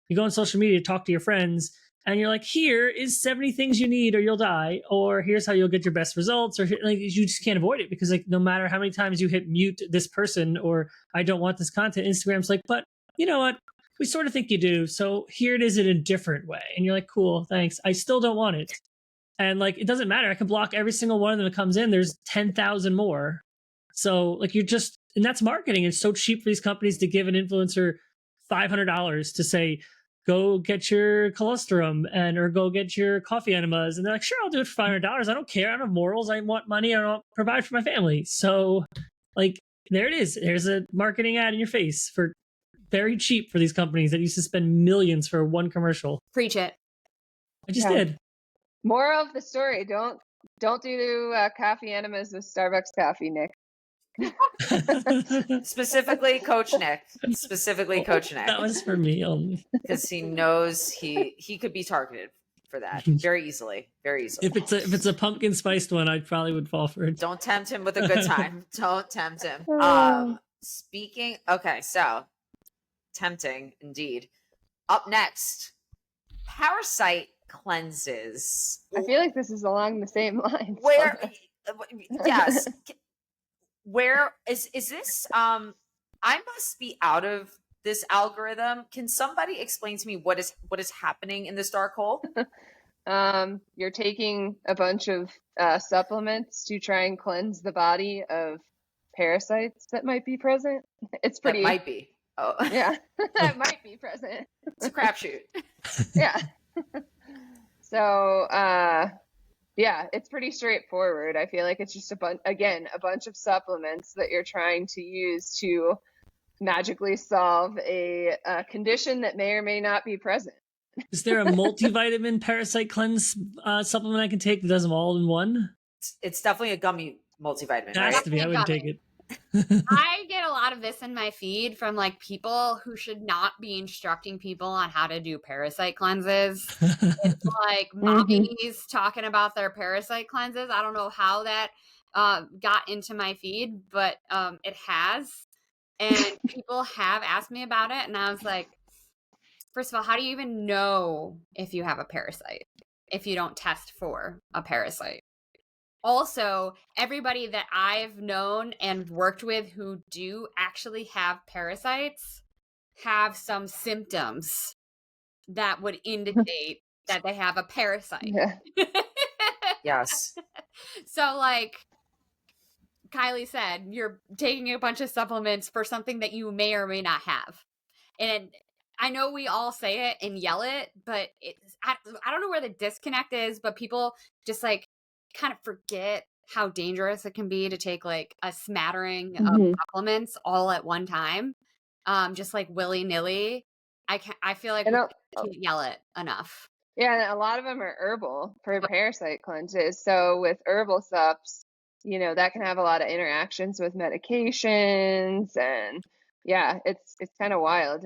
you go on social media, talk to your friends, and you're like, here is 70 things you need or you'll die, or here's how you'll get your best results, or like you just can't avoid it, because like no matter how many times you hit mute this person or I don't want this content, Instagram's like, but you know what? We sort of think you do. So here it is in a different way. And you're like, cool, thanks. I still don't want it. And like, it doesn't matter. I can block every single one of them that comes in. There's 10,000 more. So like and that's marketing. It's so cheap for these companies to give an influencer $500 to say, go get your colostrum or go get your coffee enemas. And they're like, sure, I'll do it for $500. I don't care. I don't have morals. I want money. I don't provide for my family. So like, there it is. There's a marketing ad in your face for very cheap for these companies that used to spend millions for one commercial. Preach it. I just did. Moral of the story. Don't do coffee enemas with Starbucks coffee, Nick. Specifically Coach Nick. That was for me only. Because he knows he could be targeted for that. Very easily. Very easily. If it's a pumpkin spiced one, I probably would fall for it. Don't tempt him with a good time. Don't tempt him. Okay, so tempting indeed. Up next, Parasite Cleanses. I feel like this is along the same lines. Where, yes. Where is this? I must be out of this algorithm. Can somebody explain to me what is happening in this dark hole? You're taking a bunch of supplements to try and cleanse the body of parasites that might be present. It's pretty. That might be. Oh, yeah, that might be present. It's a crapshoot. Yeah. So, yeah, it's pretty straightforward. I feel like it's just a bunch of supplements that you're trying to use to magically solve a condition that may or may not be present. Is there a multivitamin parasite cleanse supplement I can take that does them all in one? It's definitely a gummy multivitamin. It has to be. I wouldn't take it. I get a lot of this in my feed from like people who should not be instructing people on how to do parasite cleanses. It's like mommies talking about their parasite cleanses. I don't know how that got into my feed, but it has. And people have asked me about it. And I was like, first of all, how do you even know if you have a parasite if you don't test for a parasite? Also, everybody that I've known and worked with who do actually have parasites have some symptoms that would indicate that they have a parasite. Yeah. Yes. So, like Kylee said, you're taking a bunch of supplements for something that you may or may not have. And I know we all say it and yell it, but I don't know where the disconnect is, but people just like kind of forget how dangerous it can be to take like a smattering of supplements all at one time, just like willy-nilly. I feel like we can't yell it enough. Yeah, and a lot of them are herbal for parasite cleanses. So with herbal subs, that can have a lot of interactions with medications, and yeah, it's kind of wild.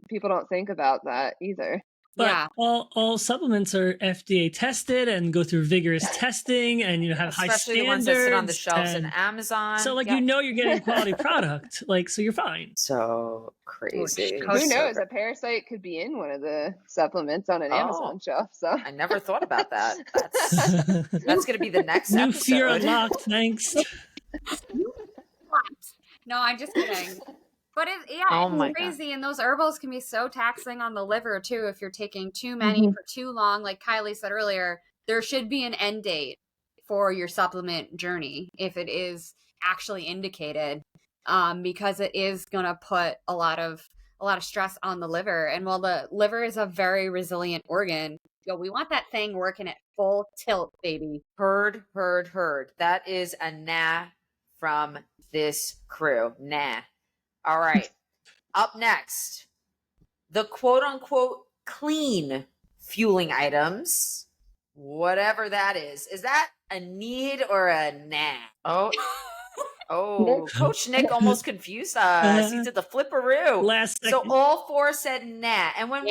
People don't think about that either. But yeah, all supplements are FDA tested and go through vigorous testing, and have high standards. Especially the ones that sit on the shelves in Amazon. So, like, you're getting a quality product, like, so you're fine. So crazy. Who knows? A parasite could be in one of the supplements on an Amazon shelf. So I never thought about that. That's going to be the next new episode. fear unlocked. Thanks. No, I'm just kidding. But it's crazy. God. And those herbals can be so taxing on the liver too. If you're taking too many for too long, like Kylee said earlier, there should be an end date for your supplement journey if it is actually indicated, because it is going to put a lot of stress on the liver. And while the liver is a very resilient organ, we want that thing working at full tilt, baby. Heard. That is a nah from this crew. Nah. All right. Up next, the quote unquote clean fueling items, whatever that is. Is that a need or a nah? Oh, Coach Nick almost confused us. He did the flipperoo. So all four said nah. And when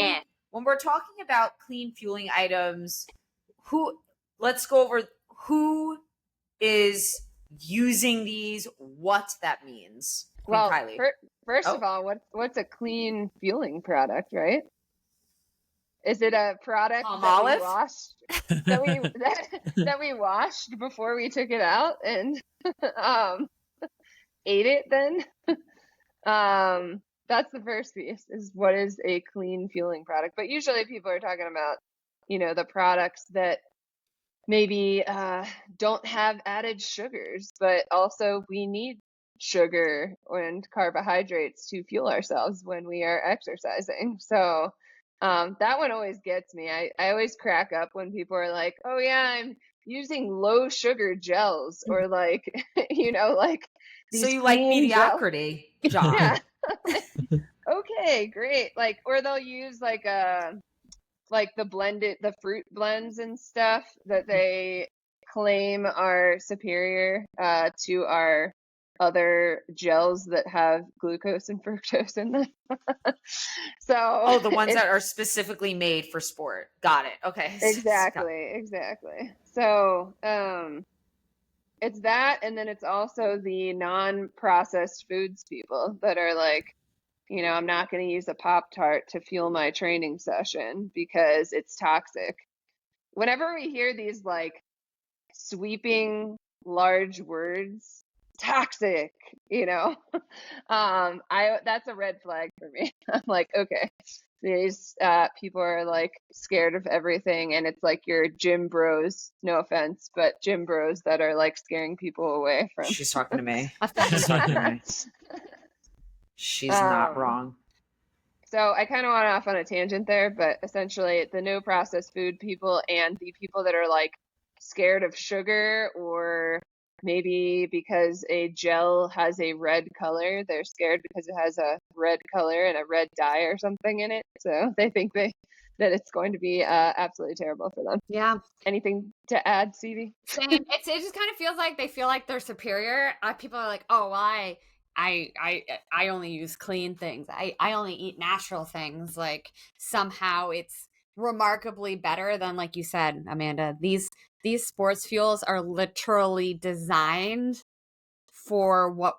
we're talking about clean fueling items, let's go over who is using these, what that means. Well, Kylee. First of all, what's a clean fueling product, right? Is it a product that we washed before we took it out and ate it then? That's the first piece, is what is a clean fueling product. But usually people are talking about, the products that maybe don't have added sugars, but also we need sugar and carbohydrates to fuel ourselves when we are exercising. So that one always gets me. I always crack up when people are like, oh yeah, I'm using low sugar gels, or like, like so you like mediocrity, John. Yeah. Okay, great. Like, or they'll use like the fruit blends and stuff that they claim are superior to our other gels that have glucose and fructose in them. So oh, the ones that are specifically made for sport. Got it. Okay. Exactly. So it's that, and then it's also the non-processed foods people that are like, you know, I'm not going to use a Pop-Tart to fuel my training session because it's toxic. Whenever we hear these like sweeping large words, toxic, you know, that's a red flag for me. I'm like, okay, these people are like scared of everything, and it's like your gym bros, no offense, but gym bros that are like scaring people away from. She's talking to me. She's talking to me. She's not wrong. So I kind of went off on a tangent there, but essentially the no processed food people and the people that are like scared of sugar, or maybe because a gel has a red color, they're scared because it has a red color and a red dye or something in it. So they think that it's going to be absolutely terrible for them. Yeah. Anything to add, Stevie? Same. It just kind of feels like they feel like they're superior. People are like, oh, well, I only use clean things. I only eat natural things. Like somehow it's remarkably better than, like you said, Amanda, these sports fuels are literally designed for what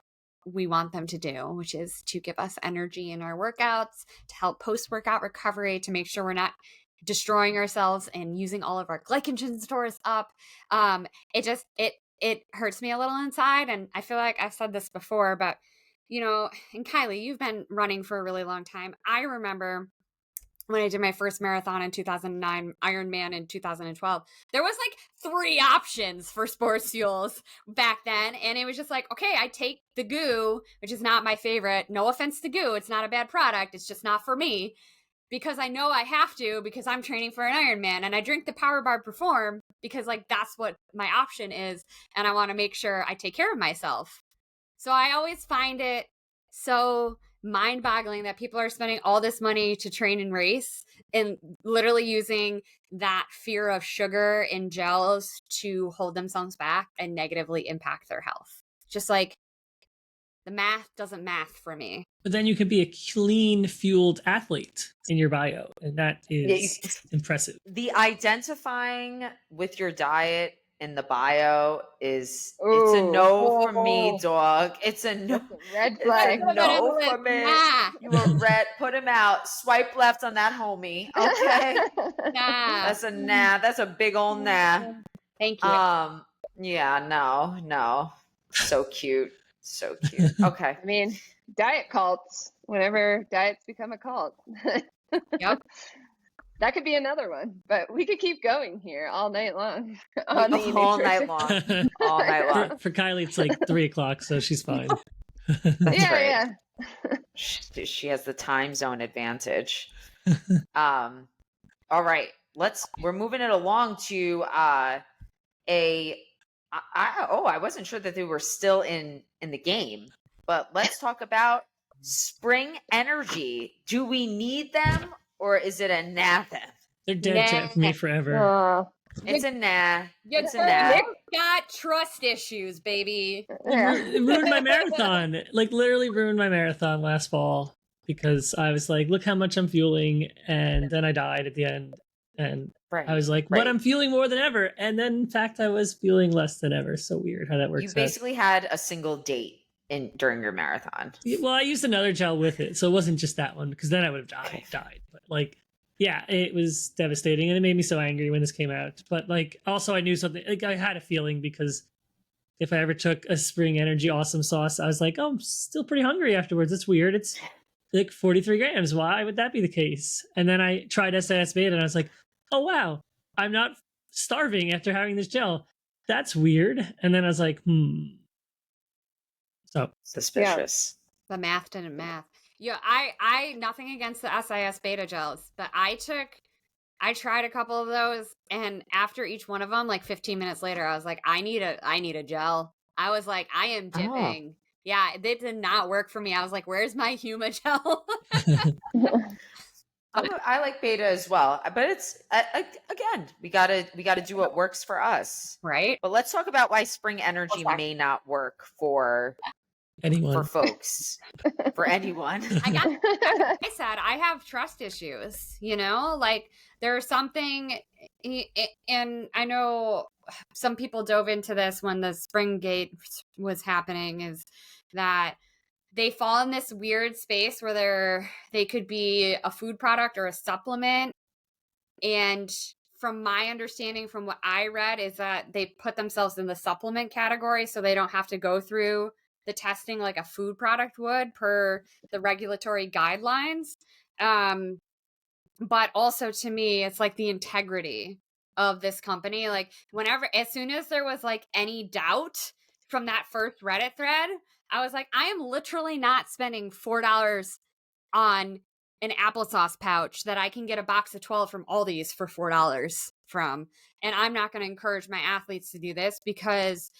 we want them to do, which is to give us energy in our workouts, to help post-workout recovery, to make sure we're not destroying ourselves and using all of our glycogen stores up. It hurts me a little inside. And I feel like I've said this before, but you know, and Kylee, you've been running for a really long time. I remember when I did my first marathon in 2009, Ironman in 2012, there was like 3 options for sports fuels back then. And it was just like, okay, I take the goo, which is not my favorite. No offense to goo. It's not a bad product. It's just not for me, because I know I have to, because I'm training for an Ironman, and I drink the Power Bar Perform because like that's what my option is. And I want to make sure I take care of myself. So I always find it so mind-boggling that people are spending all this money to train and race and literally using that fear of sugar in gels to hold themselves back and negatively impact their health. Just like the math doesn't math for me. But then you can be a clean fueled athlete in your bio, and that is impressive. The identifying with your diet in the bio it's a no for me, dog. It's a no. Red flag. No for me. You were red. Put him out. Swipe left on that homie. Okay. Nah. That's a nah. That's a big old nah. Thank you. Yeah. No. So cute. So cute. Okay. I mean, diet cults. Whenever diets become a cult. Yep. That could be another one, but we could keep going here all night long. All night long. For Kylee, it's like 3:00, so she's fine. Yeah. She has the time zone advantage. All right, we're moving it along to I wasn't sure that they were still in the game, but let's talk about Spring Energy. Do we need them, or is it a nah then? They're dead for me forever. It's a nah. It's a nah. Nick got trust issues, baby. It ruined my marathon. Like literally ruined my marathon last fall because I was like, look how much I'm fueling, and then I died at the end. And I was like, but I'm fueling more than ever. And then in fact I was fueling less than ever. So weird how that works. You basically had a single date during your marathon. Well, I used another gel with it, so it wasn't just that one, because then I would have died. But like, yeah, it was devastating, and it made me so angry when this came out. But like, also I knew something. Like, I had a feeling, because if I ever took a Spring Energy Awesome Sauce, I was like, oh, I'm still pretty hungry afterwards. It's weird. It's like 43 grams. Why would that be the case? And then I tried SIS Beta, and I was like, oh wow, I'm not starving after having this gel. That's weird. And then I was like, So suspicious. Yeah. The math didn't math. Yeah, I nothing against the SIS Beta gels, but I tried a couple of those, and after each one of them, like 15 minutes later, I was like, I need a gel. I was like, I am dipping. Yeah, it did not work for me. I was like, where's my Huma gel? I like Beta as well, but it's again, we gotta do what works for us, right? But let's talk about why Spring Energy may not work for Anyone. for folks, for anyone. I said, I have trust issues, you know, like there's something, and I know some people dove into this when the Springgate was happening, is that they fall in this weird space where they could be a food product or a supplement. And from my understanding, from what I read, is that they put themselves in the supplement category so they don't have to go through the testing like a food product would per the regulatory guidelines. But also to me, it's like the integrity of this company. Like whenever, as soon as there was like any doubt from that first Reddit thread, I was like, I am literally not spending $4 on an applesauce pouch that I can get a box of 12 from Aldi's for $4 from. And I'm not going to encourage my athletes to do this, because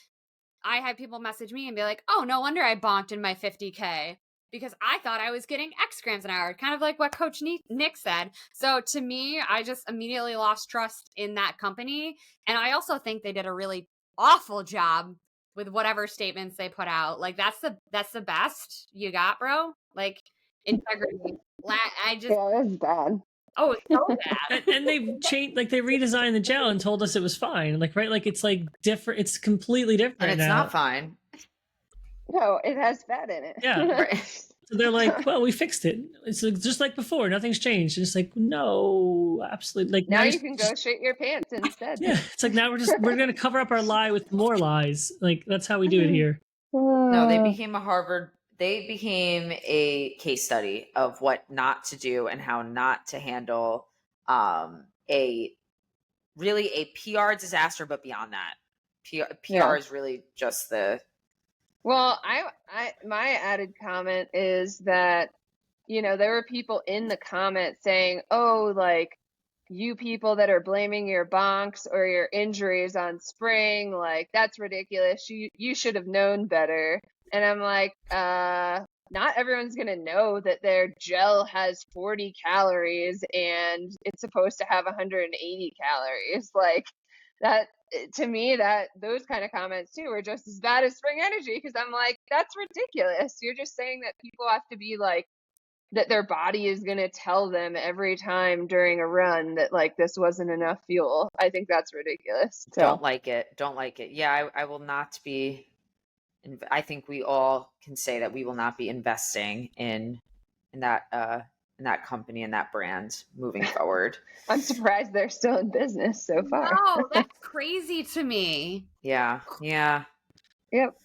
I had people message me and be like, oh, no wonder I bonked in my 50K, because I thought I was getting X grams an hour, kind of like what Coach Nick said. So to me, I just immediately lost trust in that company. And I also think they did a really awful job with whatever statements they put out. Like that's the best you got, bro. Like integrity. I just, Yeah, that's bad. oh, it's so bad. And they've changed, like they redesigned the gel and told us it was fine. Like, right, like it's like different. It's completely different. And it's now. not fine. No, it has fat in it. Yeah. Right. So they're like, well, we fixed it. It's like, just like before, nothing's changed. And it's like, no, absolutely. Like Now you can go shit your pants instead. Yeah, it's like now we're gonna cover up our lie with more lies. Like that's how we do it here. No, they became a case study of what not to do and how not to handle a PR disaster, but beyond that. PR is really just the... Well, my added comment is that, you know, there were people in the comments saying, oh, like, you people that are blaming your bonks or your injuries on spring, like, that's ridiculous. You should have known better. And I'm like, not everyone's going to know that their gel has 40 calories and it's supposed to have 180 calories. Like, that, to me, that those kind of comments too are just as bad as spring energy, because I'm like, that's ridiculous. You're just saying that people have to be like, that their body is going to tell them every time during a run that like this wasn't enough fuel. I think that's ridiculous. So. Don't like it. Yeah, I will not be. I think we all can say that we will not be investing in that company and that brand moving forward. I'm surprised they're still in business so far. Oh, that's crazy to me. Yeah. Yep.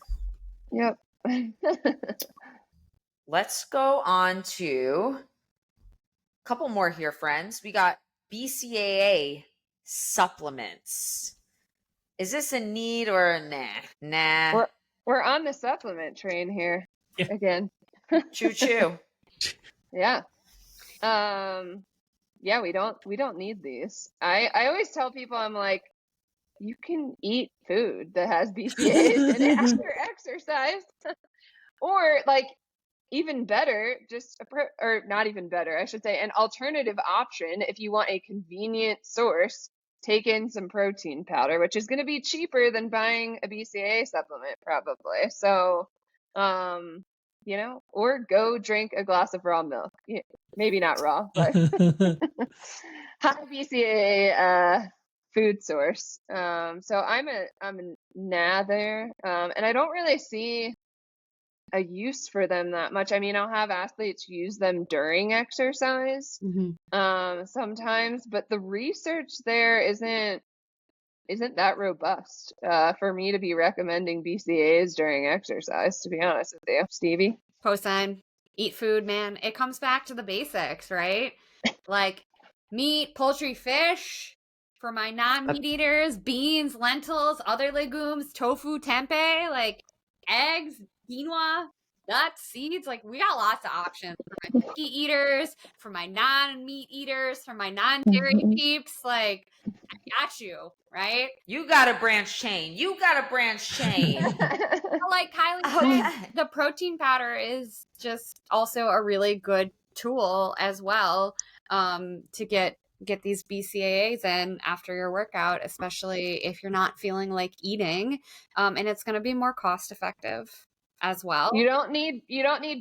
Let's go on to a couple more here, friends. We got BCAA supplements. Is this a need or a nah? Nah. We're on the supplement train here again. Choo choo. Yeah. Yeah, we don't need these. I always tell people, I'm like, you can eat food that has BCAAs in it after exercise. Or like, even better, or not even better, I should say, an alternative option if you want a convenient source, take in some protein powder, which is going to be cheaper than buying a BCAA supplement probably. So, you know, or go drink a glass of raw milk. Yeah, maybe not raw, but high BCAA food source. So I'm a nah there, and I don't really see a use for them that much. I mean, I'll have athletes use them during exercise sometimes, but the research there isn't that robust for me to be recommending BCAAs during exercise, to be honest with you. Stevie? Cosign. Eat food, man. It comes back to the basics, right? Like meat, poultry, fish for my non-meat eaters, beans, lentils, other legumes, tofu, tempeh, like eggs, quinoa, nuts, seeds. Like we got lots of options for my meat eaters, for my non-meat eaters, for my non-dairy peeps. Like I got you, right? You got a branch chain. Like Kylee said, the protein powder is just also a really good tool as well to get these BCAAs in after your workout, especially if you're not feeling like eating, and it's going to be more cost effective. as well. You don't need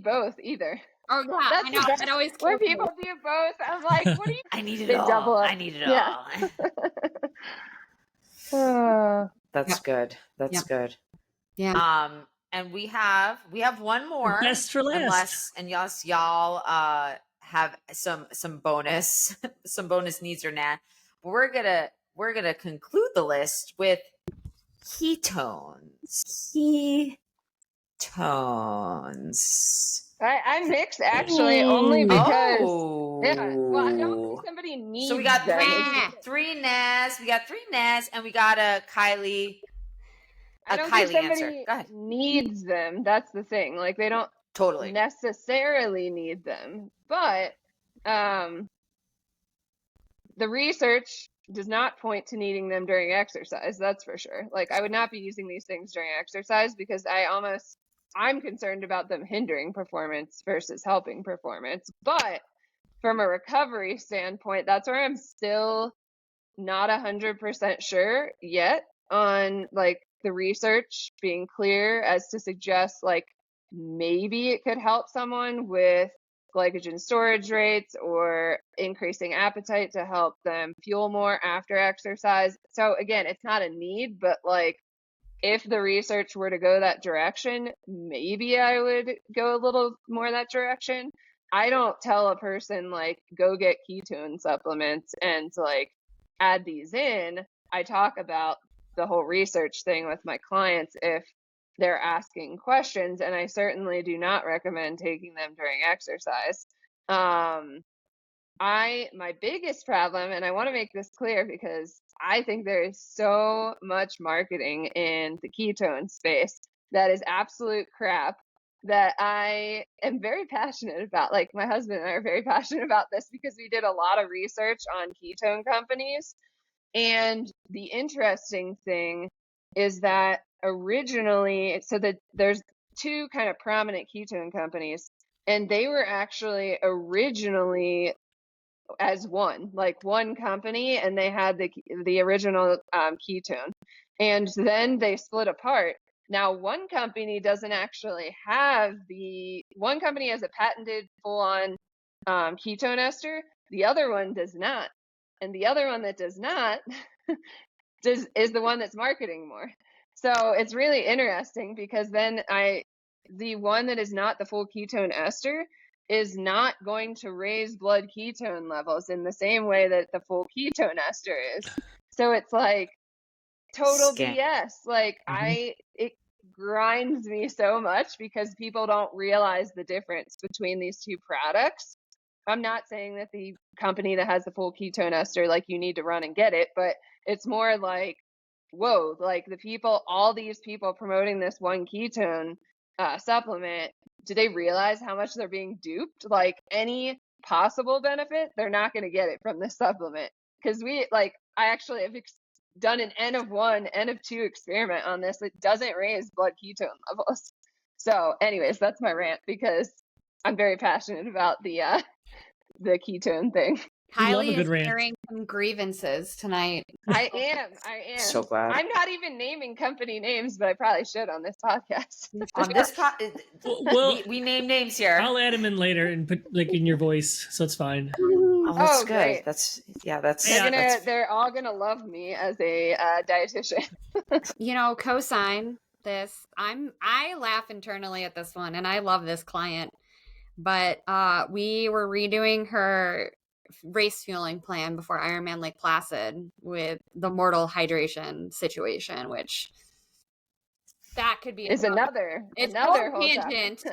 both either. Oh yeah, That's I know. It always when kills me. people do both. I'm like, what do you? I need it They all. double up. I need it Yeah. all. That's Yep. good. That's Yep. good. Yeah. And we have one more. Best for last. Yes, y'all have some bonus some bonus needs or not. But we're gonna conclude the list with ketones. Ketones. I mix actually only because yeah. Well, I don't Oh. think somebody needs. So we got them. three Nas. We got 3 Nas, and we got a Kylee. I don't Kylee think somebody answer. Go ahead. needs them. That's the thing. Like they don't Totally. necessarily need them, but the research does not point to needing them during exercise. That's for sure. Like I would not be using these things during exercise because I'm concerned about them hindering performance versus helping performance. But from a recovery standpoint, that's where I'm still not 100% sure yet on like the research being clear as to suggest like maybe it could help someone with glycogen storage rates or increasing appetite to help them fuel more after exercise. So again, it's not a need, but like if the research were to go that direction, maybe I would go a little more that direction. I don't tell a person like go get ketone supplements and like add these in. I talk about the whole research thing with my clients if they're asking questions, and I certainly do not recommend taking them during exercise. My biggest problem, and I want to make this clear because I think there is so much marketing in the ketone space that is absolute crap that I am very passionate about. Like my husband and I are very passionate about this because we did a lot of research on ketone companies. And the interesting thing is that originally, so that there's 2 kind of prominent ketone companies, and they were actually originally as one company, and they had the original ketone, and then they split apart. Now one company doesn't actually have one company has a patented full-on ketone ester, the other one does not, and the other one that does not is the one that's marketing more. So it's really interesting because then the one that is not the full ketone ester is not going to raise blood ketone levels in the same way that the full ketone ester is. So it's like total BS. Like it grinds me so much because people don't realize the difference between these 2 products. I'm not saying that the company that has the full ketone ester, like you need to run and get it, but it's more like, whoa, like all these people promoting this one ketone supplement, do they realize how much they're being duped? Like any possible benefit, they're not going to get it from this supplement. Because I actually have done an N of 1, N of 2 experiment on this. It doesn't raise blood ketone levels. So anyways, that's my rant because I'm very passionate about the ketone thing. Kylee is airing some grievances tonight. I am. So glad. I'm not even naming company names, but I probably should on this podcast. On this we name names here. I'll add them in later and put like in your voice, so it's fine. Oh, that's good. Great. They're all gonna love me as a dietitian. Co-sign this. I laugh internally at this one, and I love this client. But we were redoing her race fueling plan before Ironman Lake Placid with the mortal hydration situation, which that could be another whole tangent.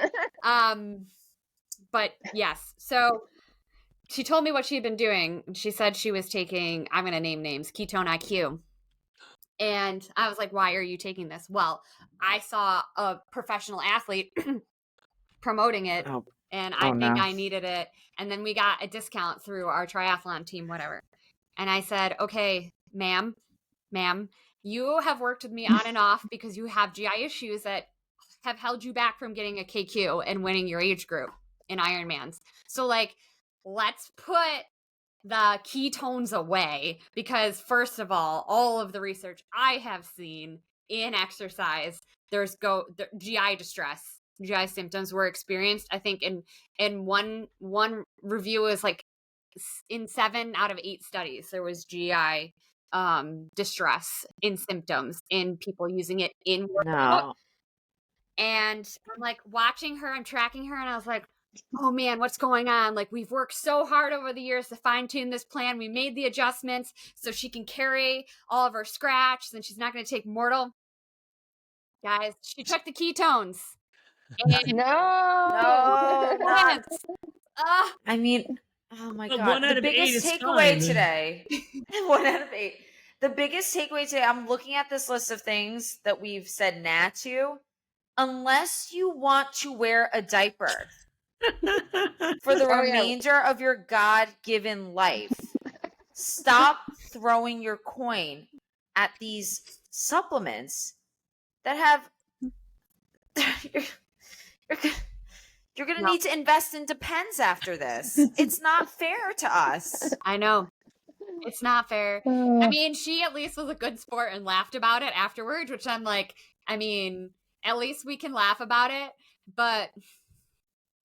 But yes, so she told me what she had been doing. She said she was taking, I'm going to name names, Ketone IQ. And I was like, why are you taking this? Well, I saw a professional athlete promoting it. And I think I needed it. And then we got a discount through our triathlon team, whatever. And I said, okay, ma'am, you have worked with me on and off because you have GI issues that have held you back from getting a KQ and winning your age group in Ironmans. So let's put the ketones away because first of all of the research I have seen in exercise, there's GI distress, GI symptoms were experienced. I think in one review is like in 7 out of 8 studies, there was GI distress in symptoms in people using it in workout. No. And I'm like watching her, I'm tracking her, and I was like, oh man, what's going on? Like, we've worked so hard over the years to fine tune this plan. We made the adjustments so she can carry all of her scratch, and she's not going to take mortal. Guys, she took the ketones. And No. No. I mean, oh my But God. 1 out The of 8 biggest is takeaway fine. today, 1 out of 8. The biggest takeaway today, I'm looking at this list of things that we've said nah to. Unless you want to wear a diaper for the remainder of your God-given life, stop throwing your coin at these supplements that have you're going to need to invest in Depends after this. It's not fair to us. I know. It's not fair. I mean, she at least was a good sport and laughed about it afterwards, which I'm like, I mean, at least we can laugh about it. But,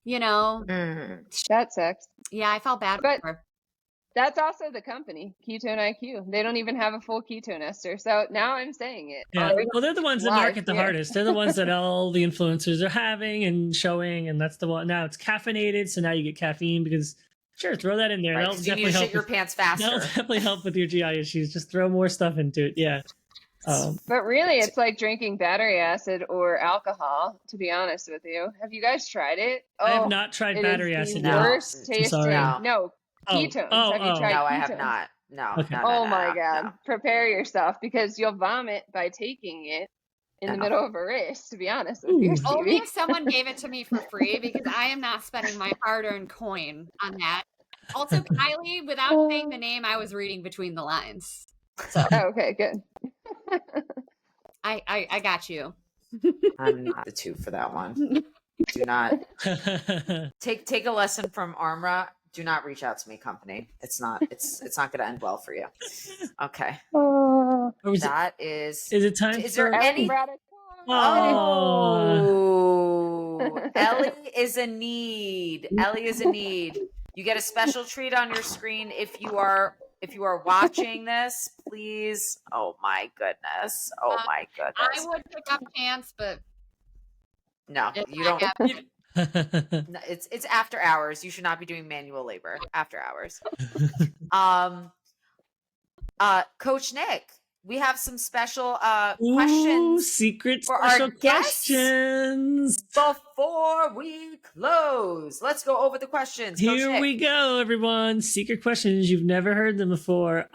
you know. That sucks. Yeah, I felt bad But for her. that's also the company, Ketone IQ. They don't even have a full ketone ester. So now I'm saying it. Yeah. Well, they're the ones that market the hardest. They're the ones that all the influencers are having and showing, and that's the one. Now it's caffeinated, so now you get caffeine because sure, throw that in there. Right, That'll 'cause you need definitely to help. shit your pants faster. That'll definitely help with your GI issues. Just throw more stuff into it. Yeah. But really, it's like drinking battery acid or alcohol, to be honest with you. Have you guys tried it? I have not tried battery acid. The worst tasting. Sorry. No, ketones. Have you tried No, ketones? I have not. No. Okay. Oh my God. Prepare yourself because you'll vomit by taking it in the middle of a race, to be honest with you, Stevie. Only if someone gave it to me for free, because I am not spending my hard-earned coin on that. Also, Kylee, without saying the name, I was reading between the lines. So okay, good. I got you. I'm not the 2 for that one. Do not take a lesson from Armra. Do not reach out to me, company. It's not going to end well for you. Okay. That is. Is it time? Is there any? Oh, Ellie is a need. Ellie is a need. You get a special treat on your screen if you are watching this, please. Oh my goodness. Oh my goodness. I would pick up Chance, but no, you don't. No, it's after hours. You should not be doing manual labor after hours. Coach Nick, we have some special questions. Secret for special our guests questions before we close. Let's go over the questions. Here we go, everyone. Secret questions. You've never heard them before.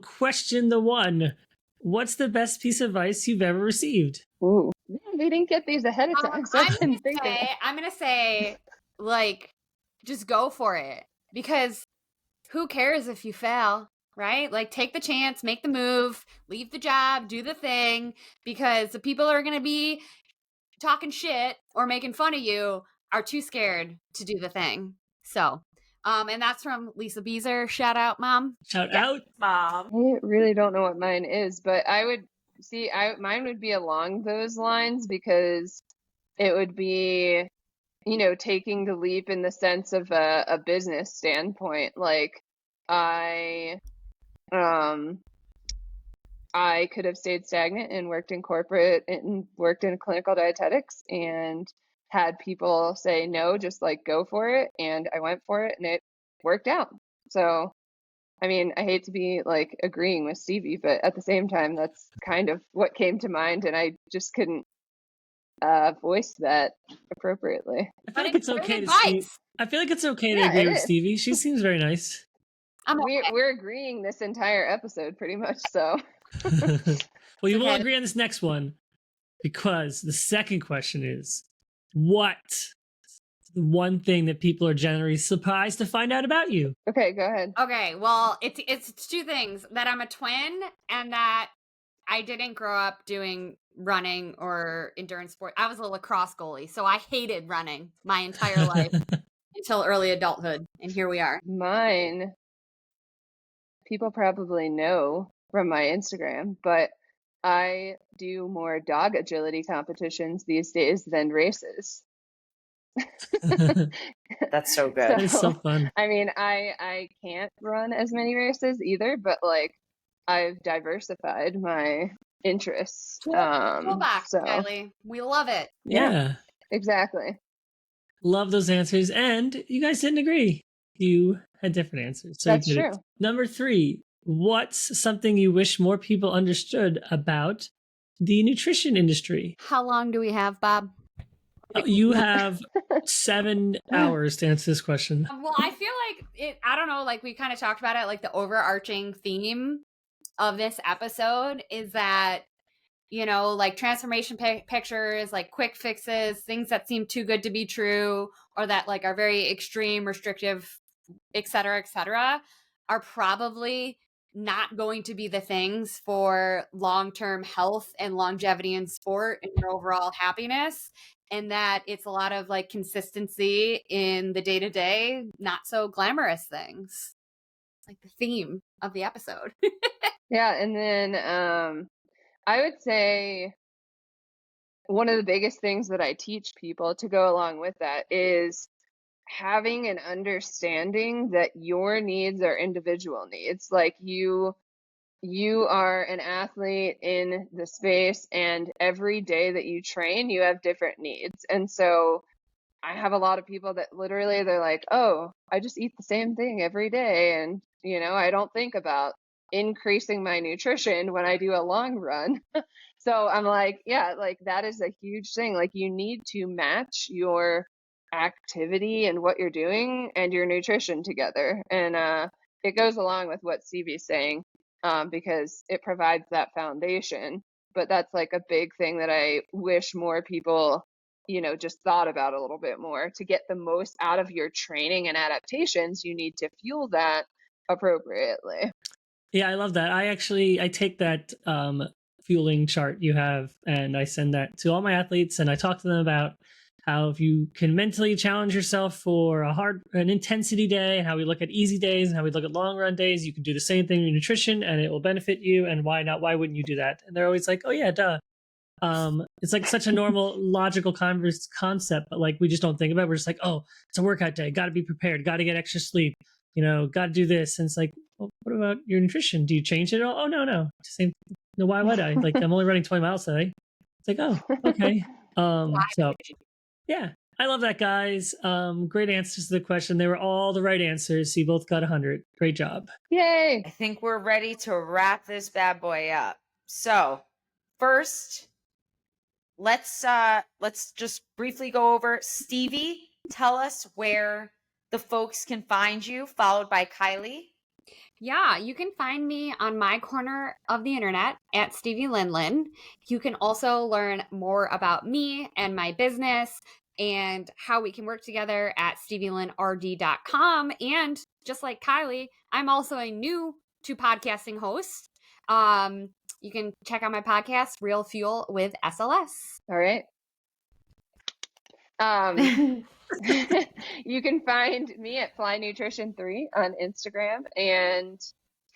Question the 1. What's the best piece of advice you've ever received? Ooh, man, we didn't get these ahead of time. So I'm gonna say, like, just go for it, because who cares if you fail, right? Like, take the chance, make the move, leave the job, do the thing, because the people that are gonna be talking shit or making fun of you are too scared to do the thing. So, and that's from Lisa Beezer. Shout out, Mom. Shout out, Mom. I really don't know what mine is, but I would mine would be along those lines, because it would be, taking the leap in the sense of a business standpoint. Like, I could have stayed stagnant and worked in corporate and worked in clinical dietetics and had people say, no, just like go for it. And I went for it and it worked out. So, I mean, I hate to be like agreeing with Stevie, but at the same time, that's kind of what came to mind. And I just couldn't voice that appropriately. I feel like it's okay to agree with Stevie. She seems very nice. We're agreeing this entire episode pretty much, so. Well, you will agree on this next one, because the second question is, what the one thing that people are generally surprised to find out about you? Okay, go ahead. Okay, well, it's 2 things: that I'm a twin and that I didn't grow up doing running or endurance sport. I was a lacrosse goalie, so I hated running my entire life until early adulthood, and here we are. Mine, people probably know from my Instagram, but I do more dog agility competitions these days than races. That's so good. That is so fun. I mean, I can't run as many races either, but like I've diversified my interests. Toolbox, So Kylee. We love it. Yeah. exactly. Love those answers. And you guys didn't agree. You had different answers. So That's you did true. it. Number 3, what's something you wish more people understood about the nutrition industry? How long do we have, Bob? You have 7 hours to answer this question. Well, I feel like I don't know, like we kind of talked about it, like the overarching theme of this episode is that, like transformation pictures, like quick fixes, things that seem too good to be true, or that like are very extreme, restrictive, et cetera, are probably not going to be the things for long-term health and longevity in sport and your overall happiness. And that it's a lot of like consistency in the day-to-day, not so glamorous things. It's like the theme of the episode. Yeah, and then I would say one of the biggest things that I teach people to go along with that is having an understanding that your needs are individual needs. Like you are an athlete in the space, and every day that you train, you have different needs. And so I have a lot of people that literally they're like, oh, I just eat the same thing every day. And, I don't think about increasing my nutrition when I do a long run. So I'm like, yeah, like that is a huge thing. Like you need to match your activity and what you're doing and your nutrition together. And it goes along with what Stevie's saying, because it provides that foundation. But that's like a big thing that I wish more people just thought about a little bit more. To get the most out of your training and adaptations, you need to fuel that appropriately. Yeah, I love that. I take that fueling chart you have and I send that to all my athletes, and I talk to them about how if you can mentally challenge yourself for an intensity day, and how we look at easy days and how we look at long run days, you can do the same thing in nutrition and it will benefit you. And why not? Why wouldn't you do that? And they're always like, oh yeah, duh. It's like such a normal, logical concept, but like we just don't think about it. We're just like, oh, it's a workout day. Got to be prepared. Got to get extra sleep. Got to do this. And it's like, well, what about your nutrition? Do you change it at all? Oh, no. Same. No, why would I? Like, I'm only running 20 miles today. It's like, oh, okay. So, yeah, I love that, guys. Great answers to the question. They were all the right answers. So you both got 100. Great job. Yay. I think we're ready to wrap this bad boy up. So first, let's just briefly go over. Stevie, tell us where the folks can find you, followed by Kylee. Yeah, you can find me on my corner of the internet at Stevie Linlin. You can also learn more about me and my business and how we can work together at stevielinrd.com. And just like Kylee, I'm also a new to podcasting host. You can check out my podcast, Real Fuel with SLS. All right. You can find me at Fly Nutrition 3 on Instagram, and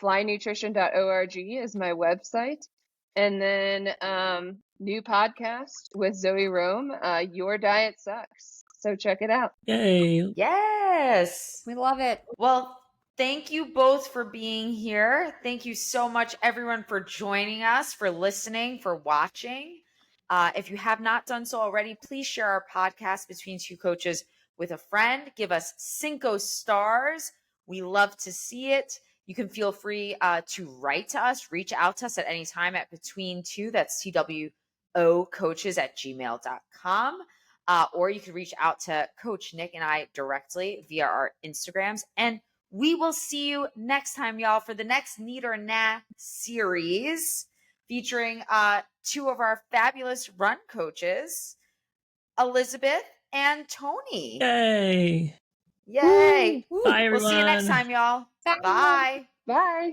flynutrition.org is my website. And then new podcast with Zoe Rome, Your Diet Sucks. So check it out. Yay. Yes. We love it. Well, thank you both for being here. Thank you so much, everyone, for joining us, for listening, for watching. If you have not done so already, please share our podcast Between Two Coaches with a friend. Give us 5 stars. We love to see it. You can feel free to write to us, reach out to us at any time at Between2, that's TWO coaches at gmail.com. Or you can reach out to Coach Nick and I directly via our Instagrams. And we will see you next time, y'all, for the next Need or Nah series, featuring 2 of our fabulous run coaches, Elizabeth and Tony. Yay. Yay. Bye, everyone. We'll see you next time, y'all. Bye. Bye. Bye.